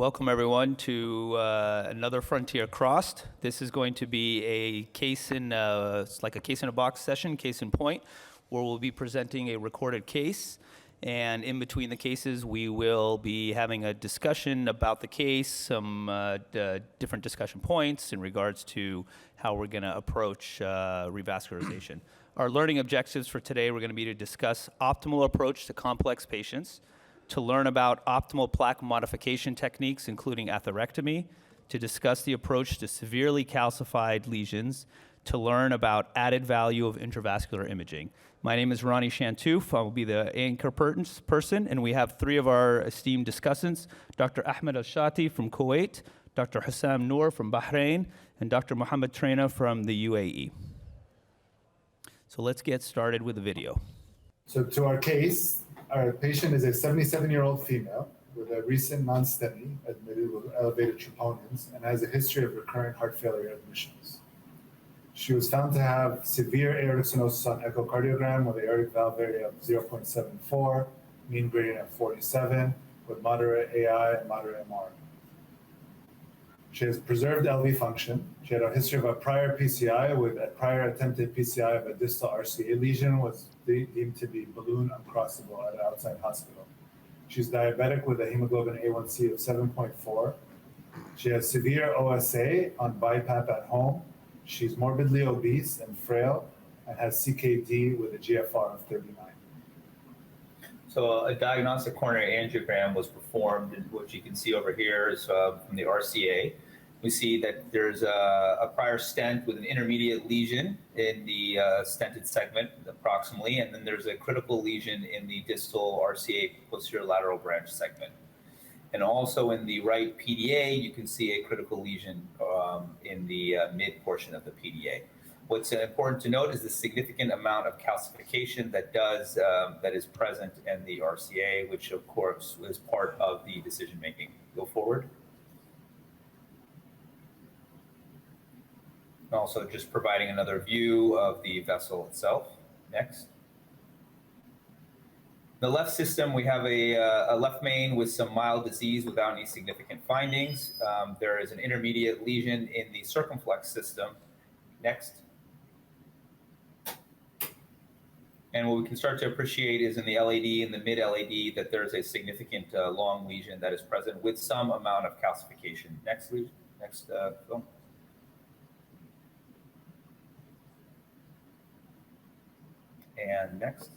Welcome everyone to another Frontier Crossed. This is going to be a case in, it's like a case in a box session, case in point, where we'll be presenting a recorded case. And in between the cases, we will be having a discussion about the case, some different discussion points in regards to how we're gonna approach revascularization. Our learning objectives for today, we're gonna be to discuss optimal approach to complex patients, to learn about optimal plaque modification techniques, including atherectomy, to discuss the approach to severely calcified lesions, to learn about added value of intravascular imaging. My name is Ronnie Shantouf. I will be the anchor person, and we have three of our esteemed discussants, Dr. Ahmed Al-Shati from Kuwait, Dr. Hussam Noor from Bahrain, and Dr. Mohammed Traina from the UAE. So let's get started with the video. So to our case, our patient is a 77-year-old female with a recent non-STEMI admitted with elevated troponins and has a history of recurrent heart failure admissions. She was found to have severe aortic stenosis on echocardiogram with aortic valve area of 0.74, mean gradient of 47, with moderate AI and moderate MR. She has preserved LV function. She had a history of a prior PCI with a prior attempted PCI of a distal RCA lesion was deemed to be balloon uncrossable at an outside hospital. She's diabetic with a hemoglobin A1C of 7.4. She has severe OSA on BiPAP at home. She's morbidly obese and frail and has CKD with a GFR of 39. So a diagnostic coronary angiogram was performed, and what you can see over here is from the RCA. We see that there's a prior stent with an intermediate lesion in the stented segment approximately, and then there's a critical lesion in the distal RCA posterior lateral branch segment. And also in the right PDA, you can see a critical lesion in the mid portion of the PDA. What's important to note is the significant amount of calcification that is present in the RCA, which of course is part of the decision making. Go forward. Also just providing another view of the vessel itself. Next. The left system, we have a left main with some mild disease without any significant findings. There is an intermediate lesion in the circumflex system. Next. And what we can start to appreciate is in the LAD, in the mid-LAD, that there's a significant long lesion that is present with some amount of calcification. Next lesion, next film. And next.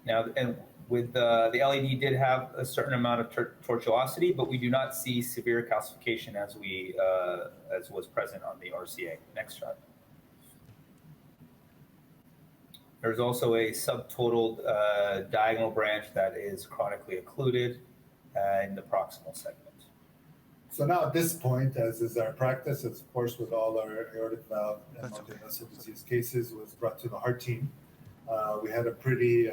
Now, and with the LAD did have a certain amount of tortuosity, but we do not see severe calcification as was present on the RCA. Next chart. There's also a subtotal diagonal branch that is chronically occluded in the proximal segment. So now at this point, as is our practice, as of course with all our aortic valve and multivessel disease cases, was brought to the heart team. We had a pretty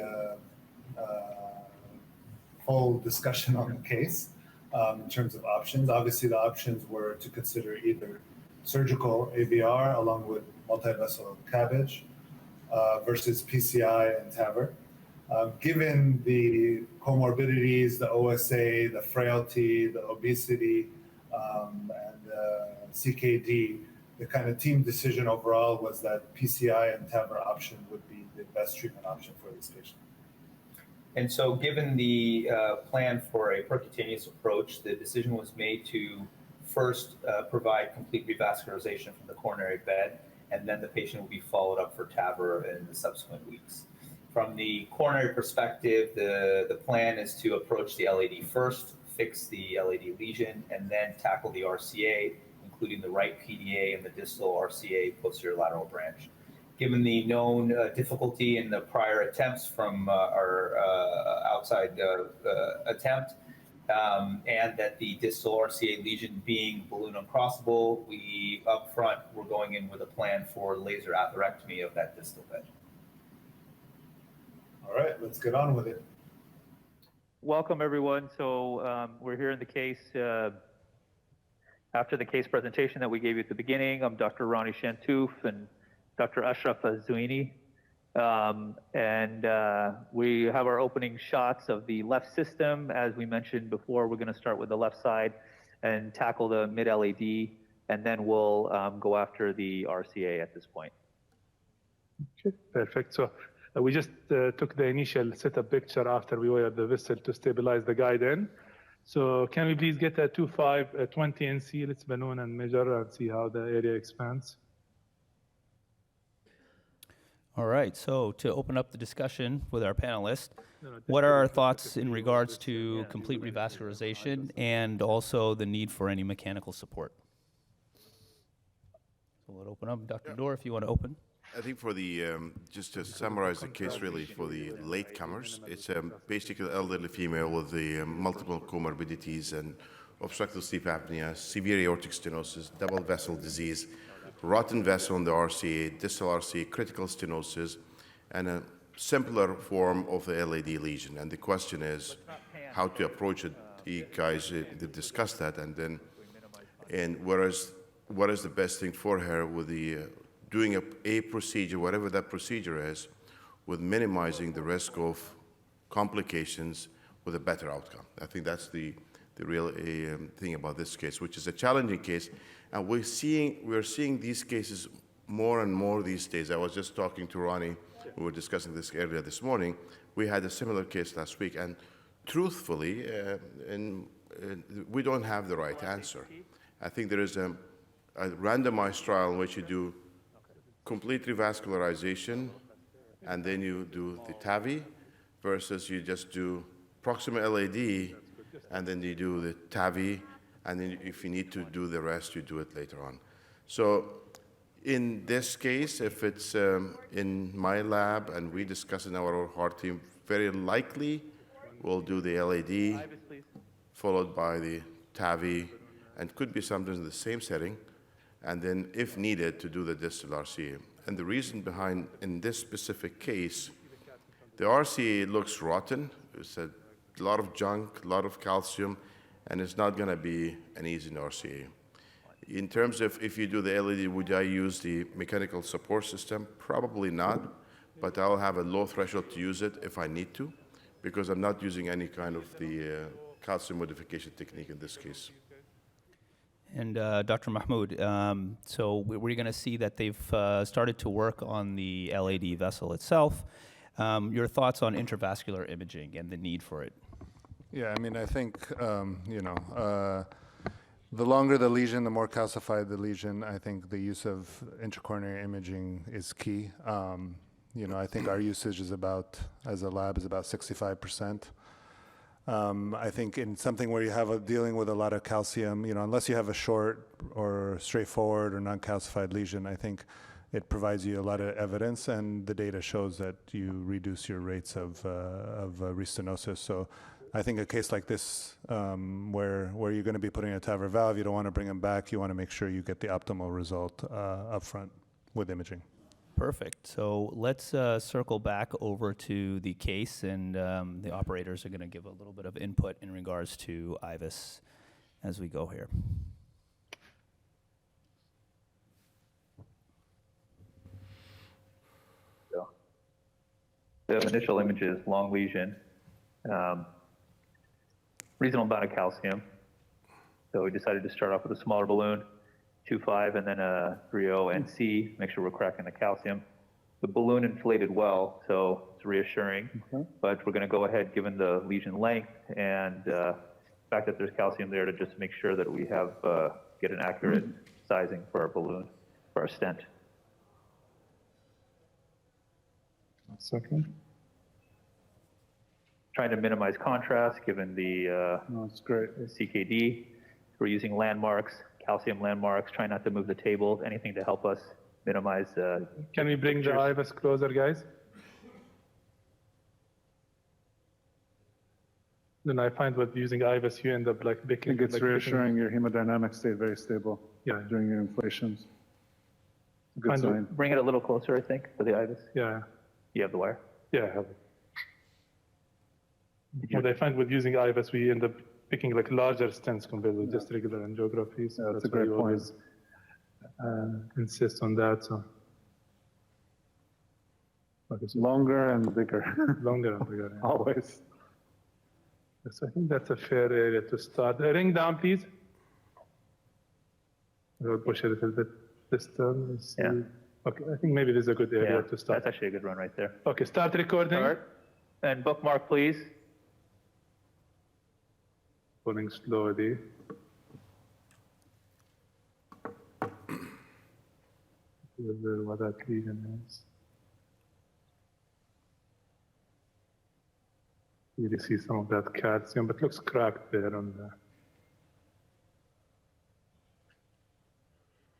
full discussion on the case in terms of options. Obviously, the options were to consider either surgical AVR along with multivessel cabbage versus PCI and TAVR. Given the comorbidities, the OSA, the frailty, the obesity, and CKD, the kind of team decision overall was that PCI and TAVR option would be the best treatment option for this patient. And so given the plan for a percutaneous approach, the decision was made to first provide complete revascularization from the coronary bed, and then the patient will be followed up for TAVR in the subsequent weeks. From the coronary perspective, the plan is to approach the LAD first, fix the LAD lesion, and then tackle the RCA, including the right PDA and the distal RCA posterior lateral branch. Given the known difficulty in the prior attempts from our outside attempt, and that the distal RCA lesion being balloon uncrossable, we up front were going in with a plan for laser atherectomy of that distal bed. All right, let's get on with it. Welcome, everyone. So we're here in the case after the case presentation that we gave you at the beginning. I'm Dr. Ronnie Shantouf and Dr. Ashraf Zouini. We have our opening shots of the left system. As we mentioned before, we're going to start with the left side and tackle the mid-LAD, and then we'll go after the RCA at this point. Okay, perfect. So we just took the initial setup picture after we wired the vessel to stabilize the guide in. So can we please get a 2.5, 20 NC, let's balloon and measure and see how the area expands. All right, so to open up the discussion with our panelists, what are our thoughts in regards to complete revascularization and also the need for any mechanical support? So we'll open up. Dr. Doerr, if you want to open. I think for the, just to summarize the case really for the latecomers, it's basically an elderly female with the multiple comorbidities and obstructive sleep apnea, severe aortic stenosis, double vessel disease, rotten vessel in the RCA, distal RCA, critical stenosis, and a simpler form of the LAD lesion. And the question is how to approach it. You guys discussed that, and what is the best thing for her with the doing a procedure, whatever that procedure is, with minimizing the risk of complications with a better outcome. I think that's the real thing about this case, which is a challenging case. And we're seeing these cases more and more these days. I was just talking to Ronnie, we were discussing this earlier this morning. We had a similar case last week, and truthfully, we don't have the right answer. I think there is a randomized trial in which you do complete revascularization, and then you do the TAVI, versus you just do proximal LAD, and then you do the TAVI, and then if you need to do the rest, you do it later on. So in this case, if it's in my lab and we discuss in our heart team, very likely we'll do the LAD, followed by the TAVI, and could be sometimes in the same setting, and then, if needed, to do the distal RCA. And the reason behind, in this specific case, the RCA looks rotten. It's a lot of junk, a lot of calcium, and it's not going to be an easy RCA. In terms of if you do the LAD, would I use the mechanical support system? Probably not, but I'll have a low threshold to use it if I need to, because I'm not using any kind of the calcium modification technique in this case. And Dr. Mahmoud, so we're going to see that they've started to work on the LAD vessel itself. Your thoughts on intravascular imaging and the need for it? Yeah, I mean, I think, the longer the lesion, the more calcified the lesion. I think the use of intracoronary imaging is key. I think our usage is as a lab, is about 65%. I think in something where you have dealing with a lot of calcium, unless you have a short or straightforward or non-calcified lesion, I think it provides you a lot of evidence, and the data shows that you reduce your rates of restenosis. So I think a case like this, where you're going to be putting a TAVR valve, you don't want to bring them back. You want to make sure you get the optimal result up front with imaging. Perfect. So let's circle back over to the case, and the operators are going to give a little bit of input in regards to IVUS as we go here. So, the initial images, long lesion, reasonable amount of calcium. So we decided to start off with a smaller balloon, 2.5, and then a 3.0 NC, make sure we're cracking the calcium. The balloon inflated well, so it's reassuring, but we're going to go ahead, given the lesion length and the fact that there's calcium there, to just make sure that we have get an accurate sizing for our balloon, for our stent. Second. Trying to minimize contrast, given the That's great. CKD. We're using landmarks, calcium landmarks, trying not to move the table, anything to help us minimize. Can we bring the IVUS closer, guys? Then I find with using IVUS, you end up like picking. I think it's reassuring your hemodynamics stay very stable during your inflations. Good sign. Bring it a little closer, I think, for the IVUS. Yeah. You have the wire? Yeah, I have it. What I find with using IVUS, we end up picking like larger stents compared with just regular angiography. So that's a great point. Insist on that. So Okay, so Longer and bigger, longer and bigger. Yeah. always. Yes, I think that's a fair area to start. Ring down, please. We'll push it a little bit distal. Let's see. Yeah. Okay, I think maybe this is a good area Yeah, to start. that's actually a good run right there. Okay, start recording. Start. And bookmark, please. Pulling slowly. What that lesion is. You see some of that calcium, but looks cracked there on the.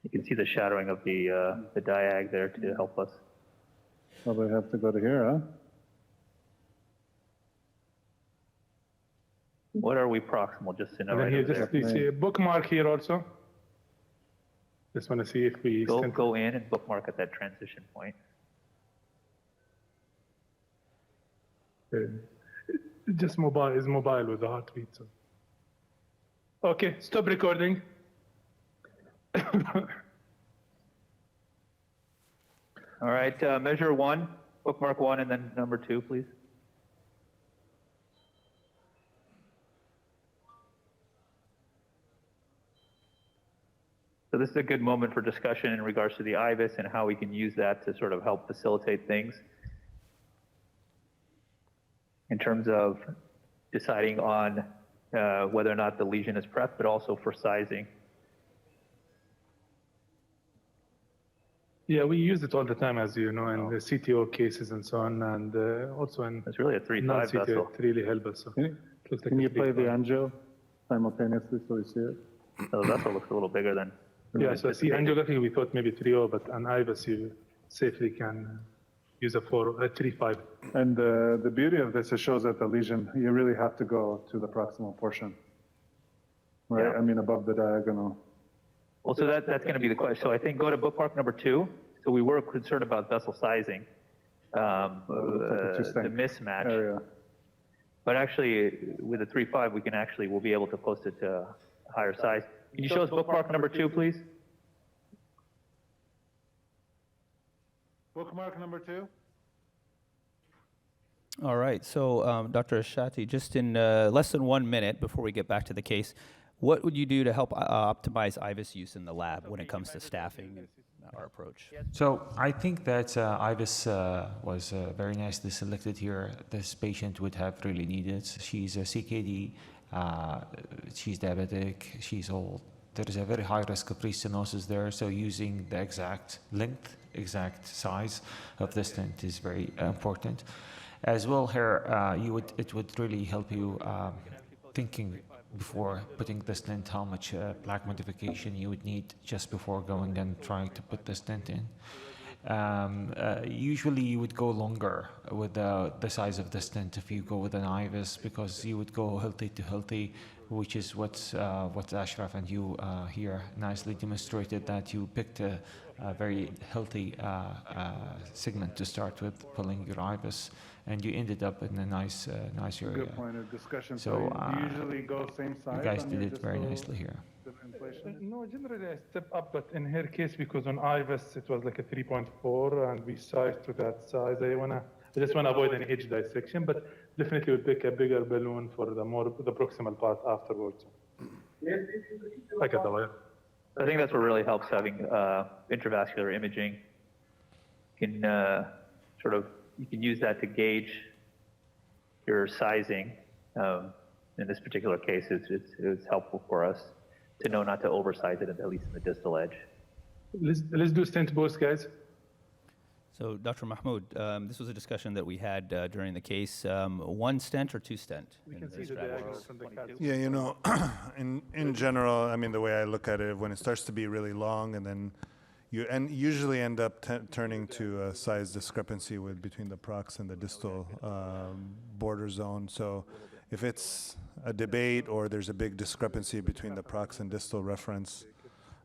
You can see the shadowing of the diag there to help us. Probably have to go to here, huh? What are we proximal, just to know And then right here, over just there? you see a bookmark here also. Just want to see if we Go in and bookmark at that transition point. Just mobile with the heartbeat. So. Okay, stop recording. All right, measure 1, bookmark 1, and then number 2, please. So this is a good moment for discussion in regards to the IVUS and how we can use that to sort of help facilitate things in terms of deciding on whether or not the lesion is prepped, but also for sizing. Yeah, we use it all the time, as you know, in the CTO cases and so on, and also in It's really a 3-5 non-CTO. vessel. It really helps us. So Can it looks like Can a you play complete the one. angio simultaneously so we see it? So the vessel looks a little bigger than. Yeah, so see, angiography, we thought maybe 3.0, but an IVUS, you safely can use a 3.5. And the beauty of this, it shows that the lesion, you really have to go to the proximal portion, right? Yeah. I mean, above the diagonal. Well, so that's going to be the question. So I think go to bookmark number 2. So we were concerned about vessel sizing, the mismatch. Area. But actually, with a 3.5, we'll be able to post it to a higher size. Can you show us bookmark number 2, please? Bookmark number 2. All right, so Dr. Ashati, just in less than 1 minute before we get back to the case, what would you do to help optimize IVUS use in the lab when it comes to staffing and our approach? So I think that IVUS was very nicely selected here. This patient would have really needed. She's a CKD, she's diabetic, she's old. There is a very high risk of restenosis there, so using the exact length, exact size of the stent is very important. As well here, it would really help you thinking before putting the stent how much plaque modification you would need just before going and trying to put the stent in. Usually you would go longer with the size of the stent if you go with an IVUS, because you would go healthy to healthy, which is what Ashraf and you here nicely demonstrated, that you picked a very healthy segment to start with, pulling your IVUS, and you ended up in a nice area. Good point of discussion. So, you usually go same size? You guys on did your it very distal nicely here. inflation? No, generally I step up, but in her case, because on IVUS it was like a 3.4, and we sized to that size. I just want to avoid any edge dissection, but definitely would pick a bigger balloon for the proximal part afterwards. Like a dollar. I think that's what really helps, having intravascular imaging. You can you can use that to gauge your sizing. In this particular case, it's helpful for us to know not to oversize it, at least in the distal edge. Let's do stent both, guys. So, Dr. Mahmoud, this was a discussion that we had during the case. 1 stent or 2 stent? We can see the diagonal from the calcium. Yeah, you know, in general, I mean, the way I look at it, when it starts to be really long, and then you usually end up turning to a size discrepancy between the prox and the distal border zone. So if it's a debate or there's a big discrepancy between the prox and distal reference,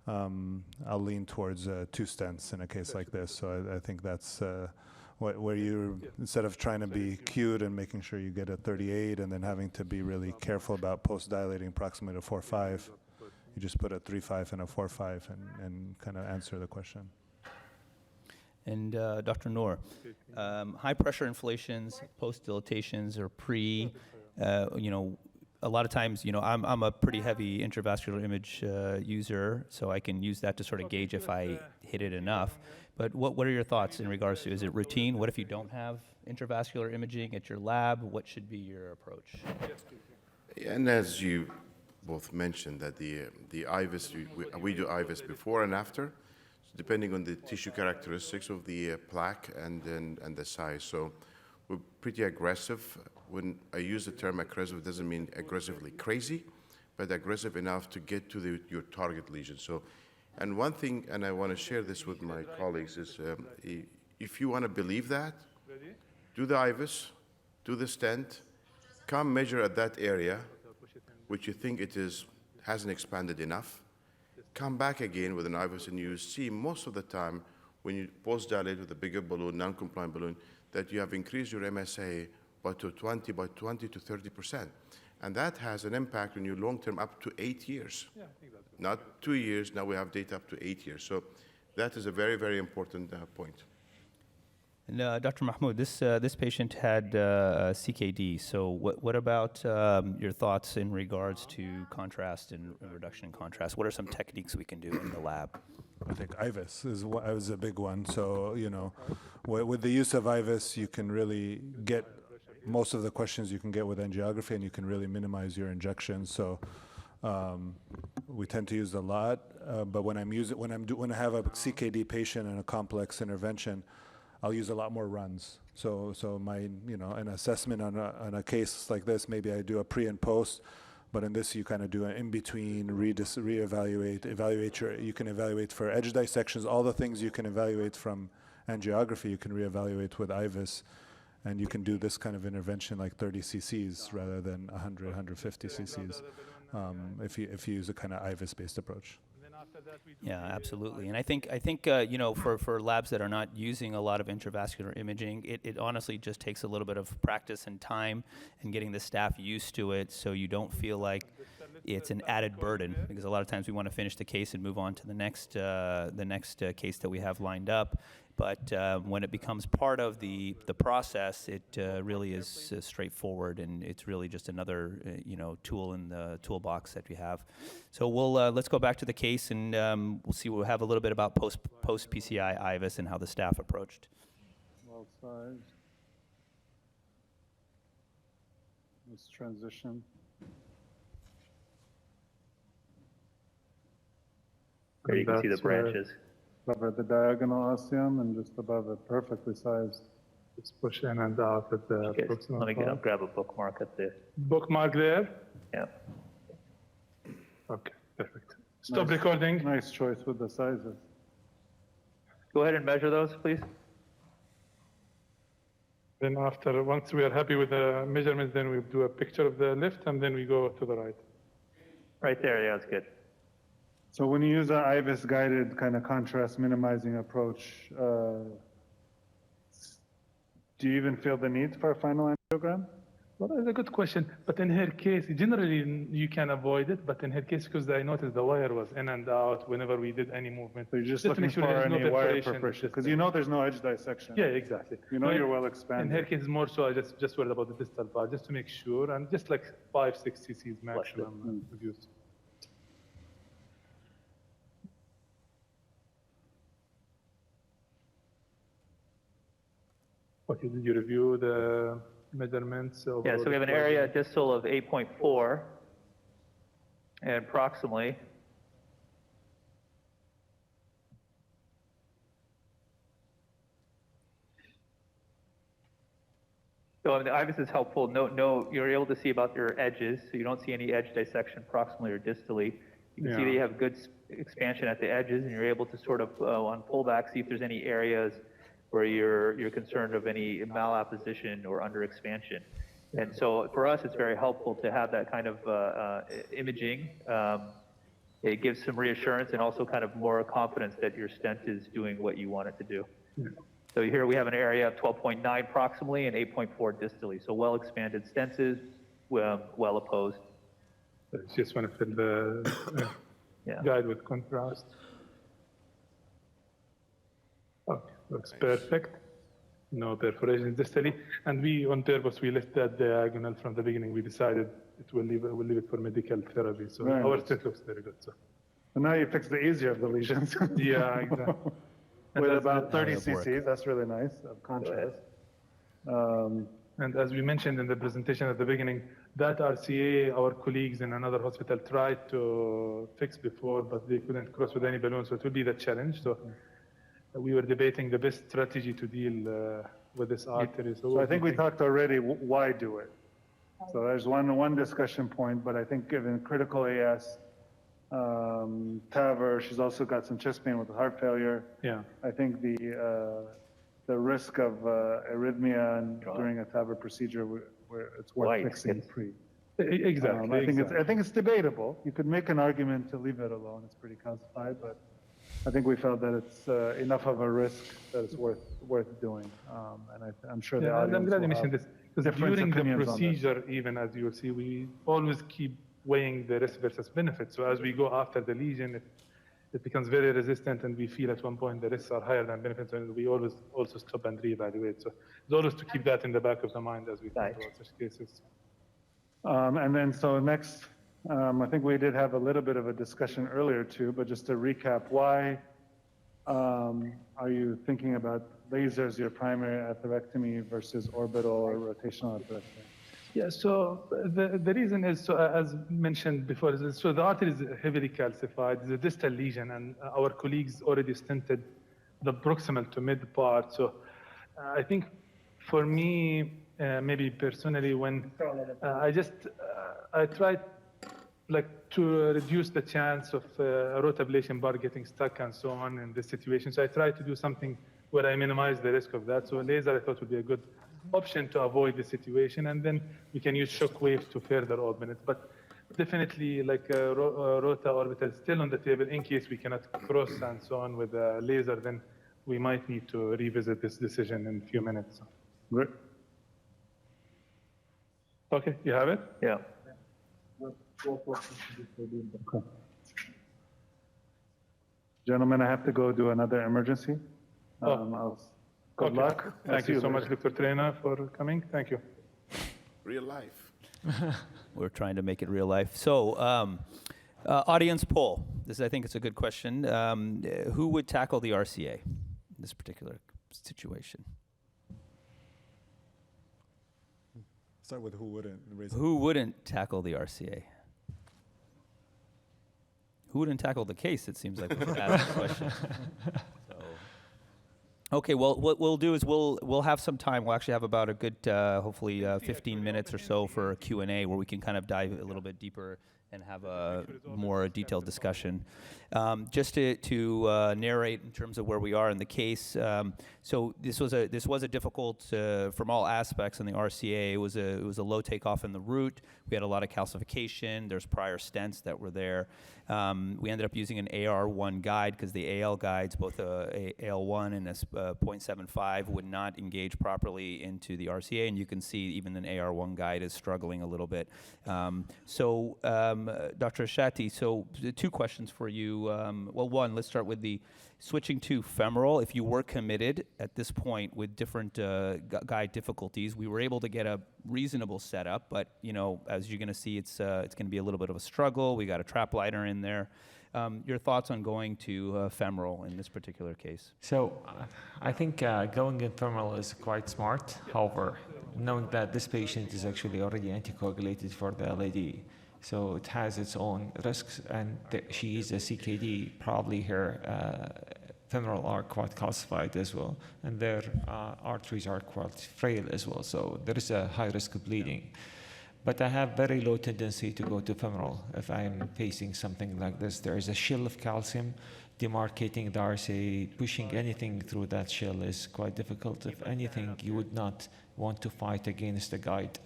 I'll lean towards 2 stents in a case like this. So I think that's where you, instead of trying to be cute and making sure you get a 38 and then having to be really careful about post-dilating proximally to 4.5, you just put a 3.5 and a 4.5 and kind of answer the question. And Dr. Noor, high pressure inflations, post dilatations, or pre, a lot of times, I'm a pretty heavy intravascular image user, so I can use that to sort of gauge if I hit it enough. But what are your thoughts in regards to, is it routine? What if you don't have intravascular imaging at your lab? What should be your approach? And as you both mentioned, that the IVUS, we do IVUS before and after, depending on the tissue characteristics of the plaque and the size. So we're pretty aggressive. When I use the term aggressive, it doesn't mean aggressively crazy, but aggressive enough to get to your target lesion. So, and one thing, and I want to share this with my colleagues, is if you want to believe that, do the IVUS, do the stent, come measure at that area, which you think hasn't expanded enough. Come back again with an IVUS, and you see most of the time when you post-dilate with a bigger balloon, non-compliant balloon, that you have increased your MSA by 20 to 30%. And that has an impact on you long-term up to 8 years. Yeah, I think that's good. Not 2 years, now we have data up to 8 years. So that is a very, very important point. And Dr. Mahmoud, this patient had CKD. So what about your thoughts in regards to contrast and reduction in contrast? What are some techniques we can do in the lab? I think IVUS is a big one. So, with the use of IVUS, you can really get most of the questions you can get with angiography, and you can really minimize your injections. So we tend to use a lot, but when I have a CKD patient and a complex intervention, I'll use a lot more runs. So my an assessment on a case like this, maybe I do a pre and post, but in this you kind of do an in between, reevaluate. You can evaluate for edge dissections, all the things you can evaluate from angiography, you can reevaluate with IVUS. And you can do this kind of intervention like 30 cc's rather than 100, 150 cc's if you use a kind of IVUS-based approach. Yeah, absolutely. And I think for labs that are not using a lot of intravascular imaging, it honestly just takes a little bit of practice and time and getting the staff used to it, so you don't feel like it's an added burden, because a lot of times we want to finish the case and move on to the next case that we have lined up. But when it becomes part of the process, it really is straightforward, and it's really just another tool in the toolbox that we have. So let's go back to the case, and we'll have a little bit about post PCI IVUS and how the staff approached. Well sized. Let's transition. There you can see the That's where- branches. Cover the diagonal ostium and just above it, perfectly sized. Let's push in and out at the Okay, proximal let me part. grab a bookmark at the, Bookmark there. yeah. Okay, perfect. Stop Nice. recording. Nice choice with the sizes. Go ahead and measure those, please. Then once we are happy with the measurements, then we do a picture of the left, and then we go to the right. Right there, yeah, that's good. So when you use an IVUS guided kind of contrast minimizing approach, do you even feel the need for a final angiogram? Well, that's a good question. But in her case, generally you can avoid it. But in her case, because I noticed the wire was in and out whenever we did any movement. So you're just to looking make sure for there's no any wire perforation, perforation, just because you know there's no edge dissection. Yeah, exactly. You know But you're well in expanded. her case, more so I just worried about the distal part, just to make sure, and just like 5-6 cc's Flushed it. maximum reduced. Okay, did you review the measurements? Yeah, so we have an area distal of 8.4 and proximally so the IVUS is helpful. No, you're able to see about your edges, so you don't see any edge dissection proximally or distally. You can see that you have good expansion at the edges, and you're able to sort of on pullback see if there's any areas where you're concerned of any malapposition or underexpansion. And so for us, it's very helpful to have that kind of imaging. It gives some reassurance and also kind of more confidence that your stent is doing what you want it to do. Yeah. So here we have an area of 12.9 proximally and 8.4 distally. So well expanded stences, well opposed. I just want to fill the Yeah. guide with contrast. Okay, looks perfect. No perforation distally. And we, on purpose, we left that diagonal from the beginning. We decided we'll leave it for medical therapy. So Very our nice. fit looks very good. So. And now you fixed the easier of the lesions. Yeah, exactly. And With as about 30 that'll work. cc's, that's really nice of contrast. And as we mentioned in the presentation at the beginning, that RCA, our colleagues in another hospital tried to fix before, but they couldn't cross with any balloon, so it will be the challenge. So we were debating the best strategy to deal with this artery. So I think we talked already, why do it? So there's one discussion point, but I think given critical AS, TAVR, she's also got some chest pain with heart failure. Yeah. I think the risk of arrhythmia and during a TAVR procedure, where it's worth fixing pre. Exactly. I think it's debatable. You could make an argument to leave it alone. It's pretty calcified, but I think we felt that it's enough of a risk that it's worth doing. And I'm sure the audience I'm glad will you mentioned have this, because different during the opinions on this. procedure, even as you will see, we always keep weighing the risk versus benefit. So as we go after the lesion, it becomes very resistant, and we feel at one point the risks are higher than benefits, and we always also stop and reevaluate. So it's always to keep that in the back of the mind as we think about such cases. And then so next, I think we did have a little bit of a discussion earlier too, but just to recap, why are you thinking about laser as your primary atherectomy versus orbital or rotational atherectomy? Yeah, so the reason is, so as mentioned before, so the artery is heavily calcified, it's a distal lesion, and our colleagues already stented the proximal to mid part. So I think for me, maybe personally, when I tried to reduce the chance of a rotablation bar getting stuck and so on in this situation. So I tried to do something where I minimize the risk of that. So laser I thought would be a good option to avoid the situation, and then we can use shockwave to further augment it. But definitely, rota orbital still on the table in case we cannot cross and so on with a laser. Then we might need to revisit this decision in a few minutes. Great. Okay, you have it. Yeah. Okay. Gentlemen, I have to go do another emergency. Good luck. Thank you so much, Dr. Traina, for coming. Thank you. Real life. We're trying to make it real life. So, audience poll. I think it's a good question. Who would tackle the RCA in this particular situation? Start with who wouldn't. Who wouldn't tackle the RCA? Who wouldn't tackle the case? It seems like we should ask the question. Okay, well, what we'll do is we'll have some time. We'll actually have about a good, hopefully, 15 minutes or so for a Q&A where we can kind of dive a little bit deeper and have a more detailed discussion. Just to narrate in terms of where we are in the case. So this was a difficult from all aspects in the RCA. It was a low takeoff in the root. We had a lot of calcification. There's prior stents that were there. We ended up using an AR1 guide because the AL guides, both AL1 and a 0.75, would not engage properly into the RCA, and you can see even an AR1 guide is struggling a little bit. Dr. Shatti, so two questions for you. Well, one, let's start with the switching to femoral. If you were committed at this point with different guide difficulties, we were able to get a reasonable setup, but as you're going to see, it's going to be a little bit of a struggle. We got a trap liner in there. Your thoughts on going to femoral in this particular case? So I think going in femoral is quite smart. However, knowing that this patient is actually already anticoagulated for the LAD, so it has its own risks, and she is a CKD, probably her femoral are quite calcified as well, and their arteries are quite frail as well, so there is a high risk of bleeding. But I have very low tendency to go to femoral if I'm facing something like this. There is a shield of calcium demarcating the RCA. Pushing anything through that shield is quite difficult. If anything, you would not want to fight against the guide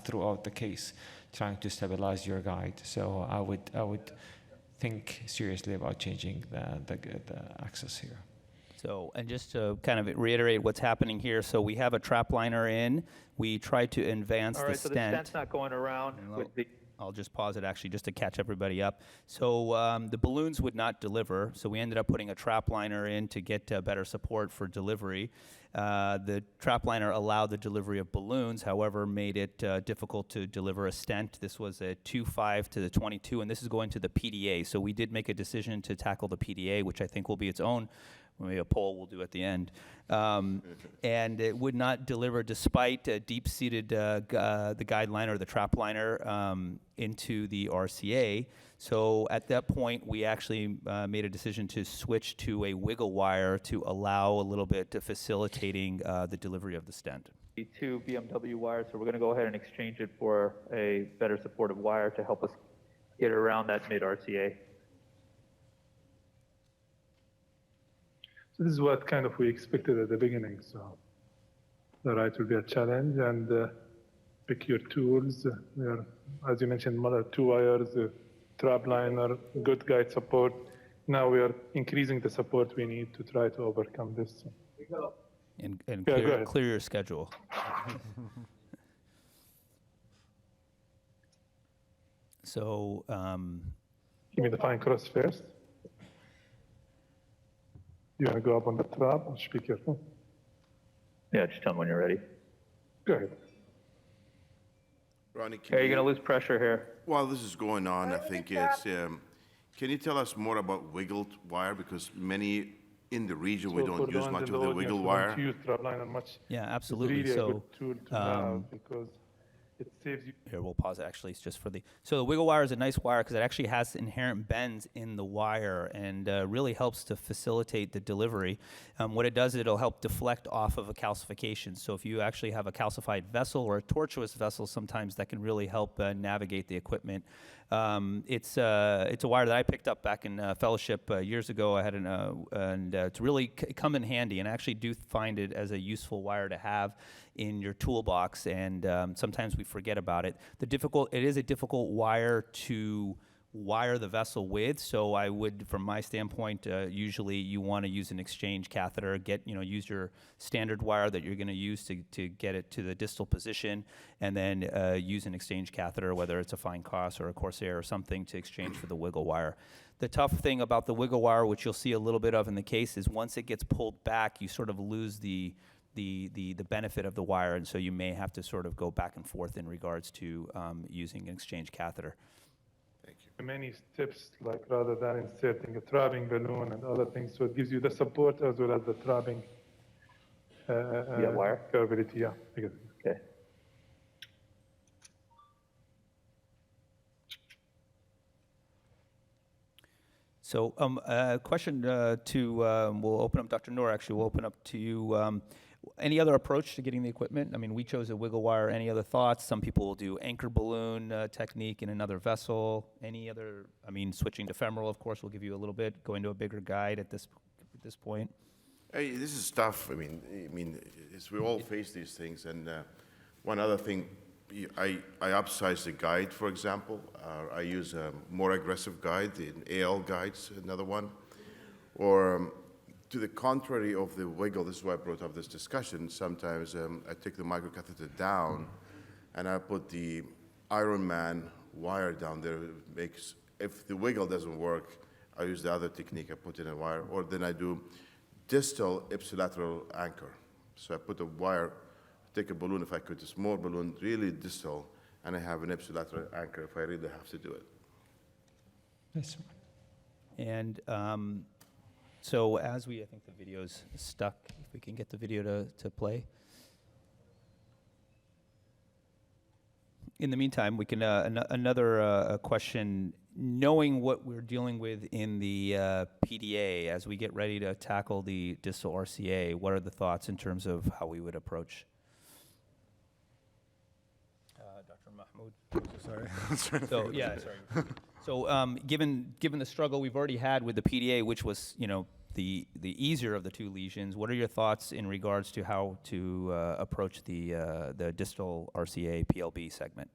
throughout the case, trying to stabilize your guide. So I would think seriously about changing the access here. So, and just to kind of reiterate what's happening here, so we have a trap liner in. We try to advance the stent. So the stent's not going around with the... I'll just pause it actually just to catch everybody up. So the balloons would not deliver, so we ended up putting a trap liner in to get better support for delivery. The trap liner allowed the delivery of balloons, however, made it difficult to deliver a stent. This was a 2.5 to the 22, and this is going to the PDA. So we did make a decision to tackle the PDA, which I think will be its own, maybe a poll we'll do at the end. And it would not deliver despite a deep-seated the guide liner or the trap liner into the RCA. So at that point, we actually made a decision to switch to a wiggle wire to allow a little bit to facilitating the delivery of the stent. The two BMW wires, so we're going to go ahead and exchange it for a better supportive wire to help us get around that mid-RCA. So this is what kind of we expected at the beginning. So the right will be a challenge, and pick your tools. There, as you mentioned, two wires, trap liner, good guide support. Now we are increasing the support we need to try to overcome this. And Yeah, clear your schedule. So, Give me the fine cross first. You want to go up on the trap or should be careful? Yeah, just tell me when you're ready. Go ahead. Ronnie, Okay, you're going to lose pressure here. while this is going on, I think it's, can you tell us more about wiggled wire? Because many in the region, we So for don't the use ones much in of the audience wiggle who wire. don't use trap liner much. yeah, It's absolutely. really a So, good tool to have because it saves you. here, we'll pause it actually. It's just for the. So the wiggle wire is a nice wire because it actually has inherent bends in the wire and really helps to facilitate the delivery. What it does, it'll help deflect off of a calcification. So if you actually have a calcified vessel or a tortuous vessel, sometimes that can really help navigate the equipment. It's a wire that I picked up back in fellowship years ago. I had and it's really come in handy, and I actually do find it as a useful wire to have in your toolbox. And sometimes we forget about it. It is a difficult wire to wire the vessel with. So I would, from my standpoint, usually you want to use an exchange catheter. Use your standard wire that you're going to use to get it to the distal position, and then use an exchange catheter, whether it's a fine Cos or a Corsair or something, to exchange for the wiggle wire. The tough thing about the wiggle wire, which you'll see a little bit of in the case, is once it gets pulled back, you sort of lose the benefit of the wire, and so you may have to sort of go back and forth in regards to using an exchange catheter. Many steps, like rather than inserting a trapping balloon and other things, so it gives you the support as well as the trapping wire? curvature. Yeah. Okay. So, question we'll open up, Dr. Noor, actually, we'll open up to you. Any other approach to getting the equipment? I mean, we chose a wiggle wire. Any other thoughts? Some people will do anchor balloon technique in another vessel. Any other, switching to femoral, of course, will give you a little bit, going to a bigger guide at this point. Hey, this is tough. We all face these things. And one other thing, I upsize the guide, for example. I use a more aggressive guide, the AL guides, another one. Or to the contrary of the wiggle, this is why I brought up this discussion. Sometimes I take the microcatheter down and I put the Iron Man wire down there. If the wiggle doesn't work, I use the other technique. I put in a wire, or then I do distal ipsilateral anchor. So I put a wire, take a balloon, if I could, a small balloon, really distal, and I have an ipsilateral anchor if I really have to do it. Yes. And so I think the video's stuck. If we can get the video to play. In the meantime, we can, another question, knowing what we're dealing with in the PDA as we get ready to tackle the distal RCA, what are the thoughts in terms of how we would approach? Dr. Mahmoud. Sorry. So, yeah, sorry. So given the struggle we've already had with the PDA, which was, the easier of the two lesions, what are your thoughts in regards to how to approach the distal RCA PLB segment?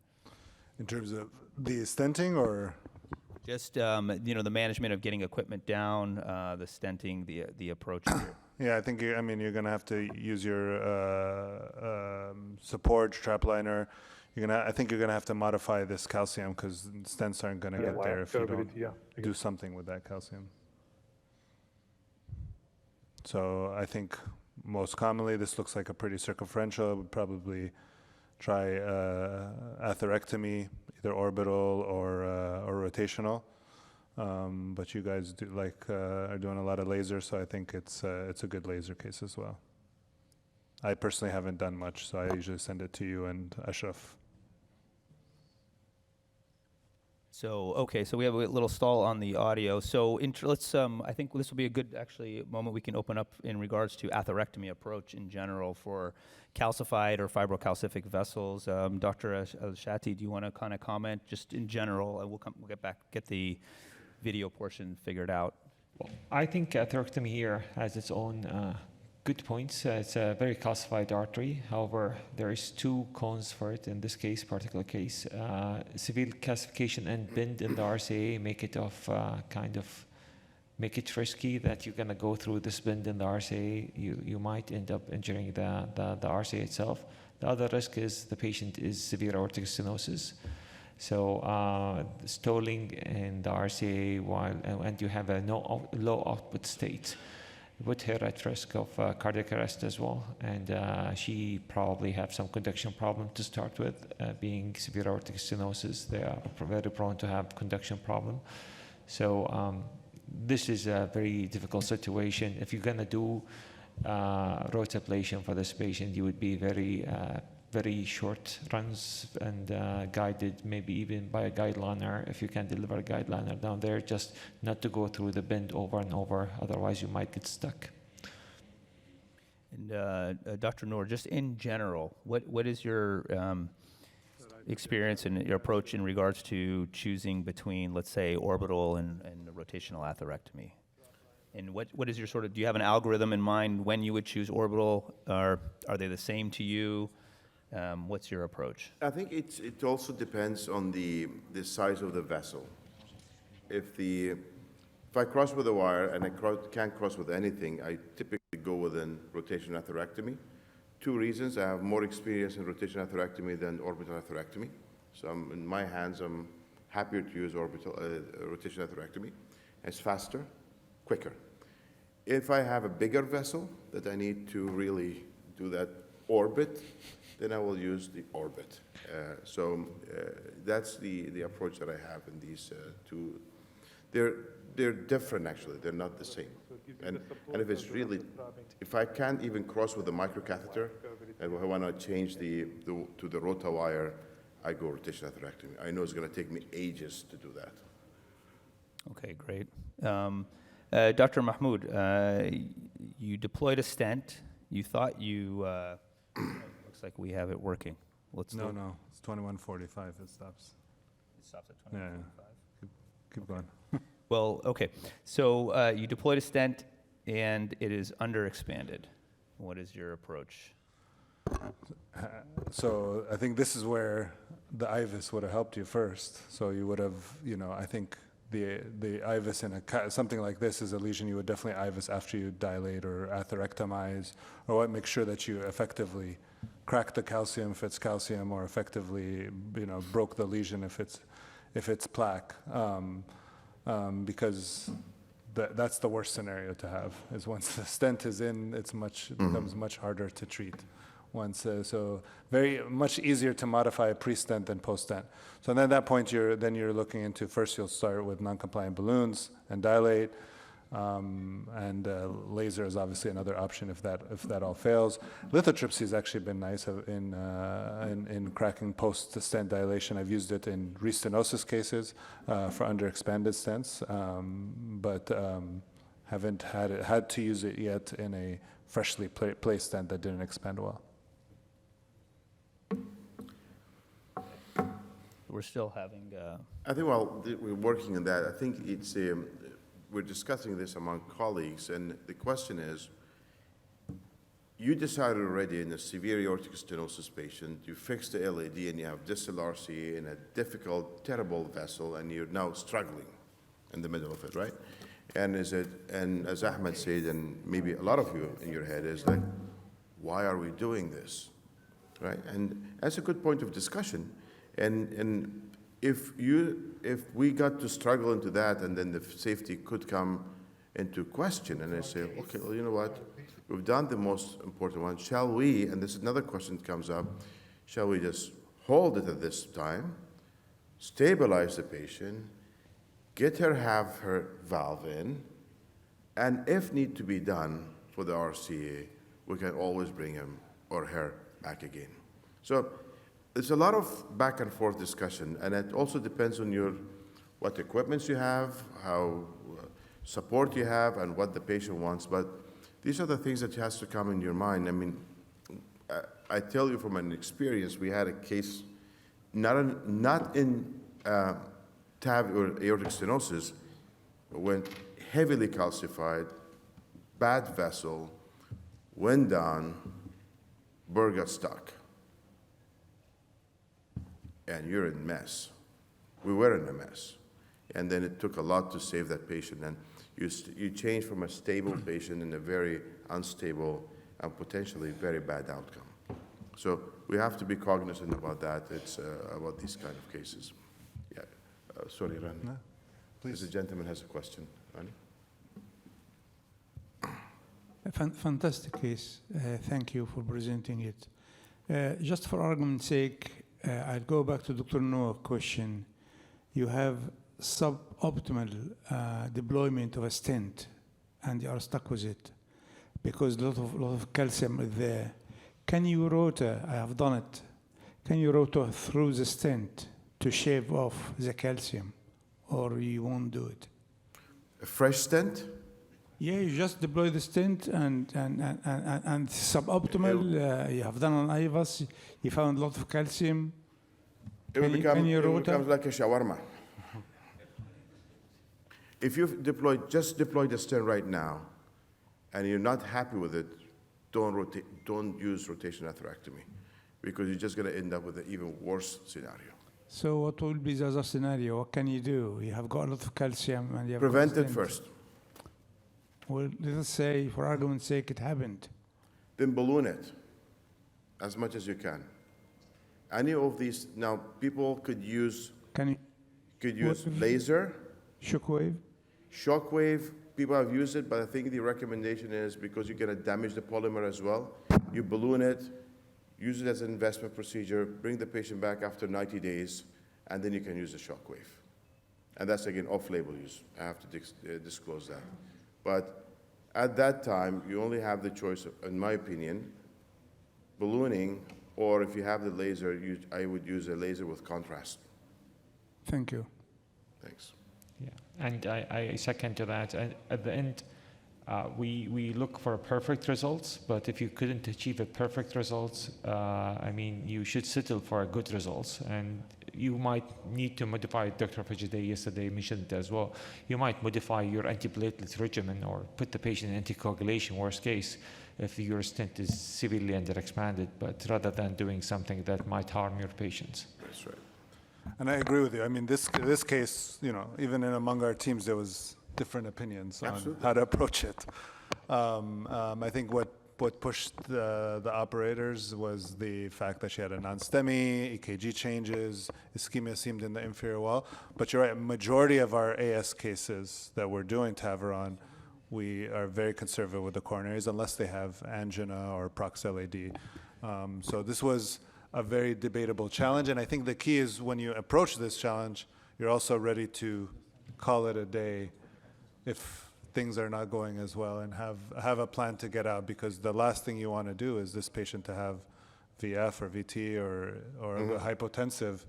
In terms of the stenting, or? Just, the management of getting equipment down, the stenting, the approach here. Yeah, I think you're going to have to use your support, strap liner. I think you're gonna have to modify this calcium because stents aren't gonna get there if you don't Curvability, yeah. do something with that calcium. So I think most commonly this looks like a pretty circumferential. I would probably try atherectomy, either orbital or rotational. But you guys are doing a lot of laser, so I think it's a good laser case as well. I personally haven't done much, so I usually send it to you and Ashraf. So, okay, so we have a little stall on the audio. So let's, I think this will be a good, actually, moment we can open up in regards to atherectomy approach in general for calcified or fibrocalcific vessels. Dr. Shati, do you want to kind of comment just in general? And we'll get the video portion figured out. Well, I think atherectomy here has its own good points. It's a very calcified artery. However, there is two cons for it in this particular case. Severe calcification and bend in the RCA make it make it risky that you're going to go through this bend in the RCA. You might end up injuring the RCA itself. The other risk is the patient is severe aortic stenosis. So stalling in the RCA and you have a low output state put her at risk of cardiac arrest as well. And she probably have some conduction problem to start with. Being severe aortic stenosis, they are very prone to have conduction problem. So this is a very difficult situation. If you're going to do rotablation for this patient, you would be very short runs and guided, maybe even by a guideliner, if you can deliver a guideliner down there, just not to go through the bend over and over, otherwise you might get stuck. And Dr. Noor, just in general, what is your experience and your approach in regards to choosing between, let's say, orbital and rotational atherectomy? And what is your do you have an algorithm in mind when you would choose orbital? Are they the same to you? What's your approach? I think it also depends on the size of the vessel. If I cross with a wire and I can't cross with anything, I typically go with a rotational atherectomy. Two reasons: I have more experience in rotational atherectomy than orbital atherectomy. So in my hands, I'm happier to use rotational atherectomy. It's faster, quicker. If I have a bigger vessel that I need to really do that orbit, then I will use the orbit. That's the approach that I have in these two. They're different, actually. They're not the same. And if it's really, if I can't even cross with the microcatheter, and I want to change to the rota wire, I go rotational atherectomy. I know it's going to take me ages to do that. Okay, great. Dr. Mahmoud, you deployed a stent. You thought you, looks like we have it working. No, it's 2145. It stops. It stops at 2145. Yeah. Keep going. Well, okay. So you deployed a stent, and it is underexpanded. What is your approach? So I think this is where the IVUS would have helped you first. So you would have, I think the IVUS in something like this is a lesion you would definitely IVUS after you dilate or atherectomize, or make sure that you effectively crack the calcium if it's calcium, or effectively, broke the lesion if it's plaque. Because that's the worst scenario to have, is once the stent is in, it becomes much harder to treat. So very much easier to modify a pre-stent than post-stent. So then at that point, you're looking into, first you'll start with non-compliant balloons and dilate, and laser is obviously another option if that all fails. Lithotripsy has actually been nice in cracking post-stent dilation. I've used it in restenosis cases for underexpanded stents, but haven't had to use it yet in a freshly placed stent that didn't expand well. We're still having. I think we're working on that. I think it's we're discussing this among colleagues, and the question is: you decided already in a severe aortic stenosis patient, you fix the LAD, and you have distal RCA in a difficult, terrible vessel, and you're now struggling in the middle of it, right? And as Ahmed said, and maybe a lot of you in your head is like, why are we doing this? right? And that's a good point of discussion. And if we got to struggle into that, and then the safety could come into question, and I say, okay, well, you know what? We've done the most important one. Shall we, and this is another question that comes up, shall we just hold it at this time, stabilize the patient, have her valve in, and if need to be done for the RCA, we can always bring him or her back again. So there's a lot of back and forth discussion, and it also depends on what equipments you have, how support you have, and what the patient wants. But these are the things that has to come in your mind. I mean, I tell you from an experience, we had a case, not in TAV or aortic stenosis, went heavily calcified, bad vessel, went down, burr got stuck. And you're in a mess. We were in a mess. And then it took a lot to save that patient. And you change from a stable patient in a very unstable and potentially very bad outcome. So we have to be cognizant about that. It's about these kind of cases. Yeah. Sorry, Rani. No, please. The gentleman has a question. Rani? A fantastic case. Thank you for presenting it. Just for argument's sake, I'll go back to Dr. Noah's question. You have suboptimal deployment of a stent, and you are stuck with it because a lot of calcium is there. Can you rotor? I have done it. Can you rotor through the stent to shave off the calcium, or you won't do it? A fresh stent? Yeah, you just deploy the stent and suboptimal. You have done on IVAS. You found a lot of calcium. It will rotor? become like a shawarma. If you just deploy the stent right now, and you're not happy with it, don't use rotation atherectomy, because you're just going to end up with an even worse scenario. So what will be the other scenario? What can you do? You have got a lot of calcium and you have Prevent it first. Well, let's say, for argument's sake, it happened. Then balloon it as much as you can. Any of these, now people could use laser, shockwave. People have used it, but I think the recommendation is, because you're going to damage the polymer as well, you balloon it, use it as an investment procedure, bring the patient back after 90 days, and then you can use the shockwave. And that's, again, off-label use. I have to disclose that. But at that time, you only have the choice, in my opinion, ballooning, or if you have the laser, I would use a laser with contrast. Thank you. Thanks. Yeah, and I second to that. And at the end, we look for perfect results, but if you couldn't achieve a perfect results, I mean, you should settle for good results. And you might need to modify, Dr. Fajideh yesterday mentioned it as well, you might modify your antiplatelet regimen or put the patient in anticoagulation, worst case, if your stent is severely underexpanded, but rather than doing something that might harm your patients. That's right. And I agree with you. I mean, this case, you know, even among our teams, there was different opinions on how to approach it. I think what pushed the operators was the fact that she had a non-STEMI, EKG changes, ischemia seemed in the inferior wall. But you're right, a majority of our AS cases that we're doing TAVR on, we are very conservative with the coronaries unless they have angina or prox-LAD. So this was a very debatable challenge, and I think the key is when you approach this challenge, you're also ready to call it a day if things are not going as well, and have a plan to get out, because the last thing you want to do is this patient to have VF or VT or hypotensive,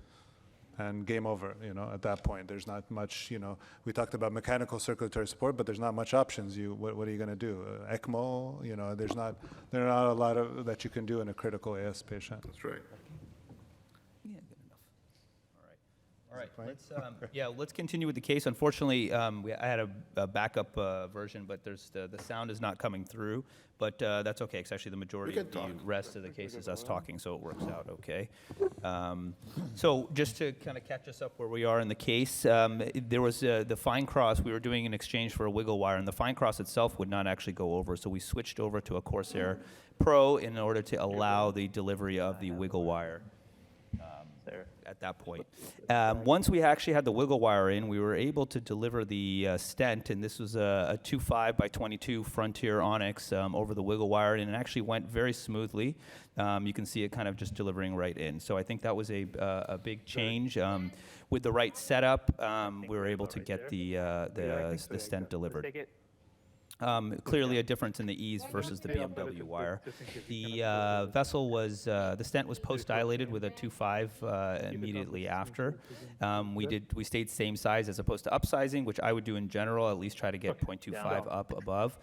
and game over. You know, at that point, there's not much. You know, we talked about mechanical circulatory support, but there's not much options. What are you going to do? ECMO? You know, there are not a lot of that you can do in a critical AS patient. That's right. Yeah, good enough. All right. All right, let's continue with the case. Unfortunately, I had a backup version, but the sound is not coming through. But that's okay, because actually the majority of the rest of the case is us talking, so it works out okay. So just to kind of catch us up where we are in the case, there was the fine cross. We were doing an exchange for a wiggle wire, and the fine cross itself would not actually go over, so we switched over to a Corsair Pro in order to allow the delivery of the wiggle wire. At that point. Once we actually had the wiggle wire in, we were able to deliver the stent, and this was a 2.5 by 22 Frontier Onyx over the wiggle wire, and it actually went very smoothly. You can see it kind of just delivering right in. So I think that was a big change. With the right setup, we were able to get the stent delivered. Clearly a difference in the ease versus the BMW wire. The vessel was, the stent was post-dilated with a 2.5 immediately after. We stayed same size as opposed to upsizing, which I would do in general, at least try to get 0.25 up above.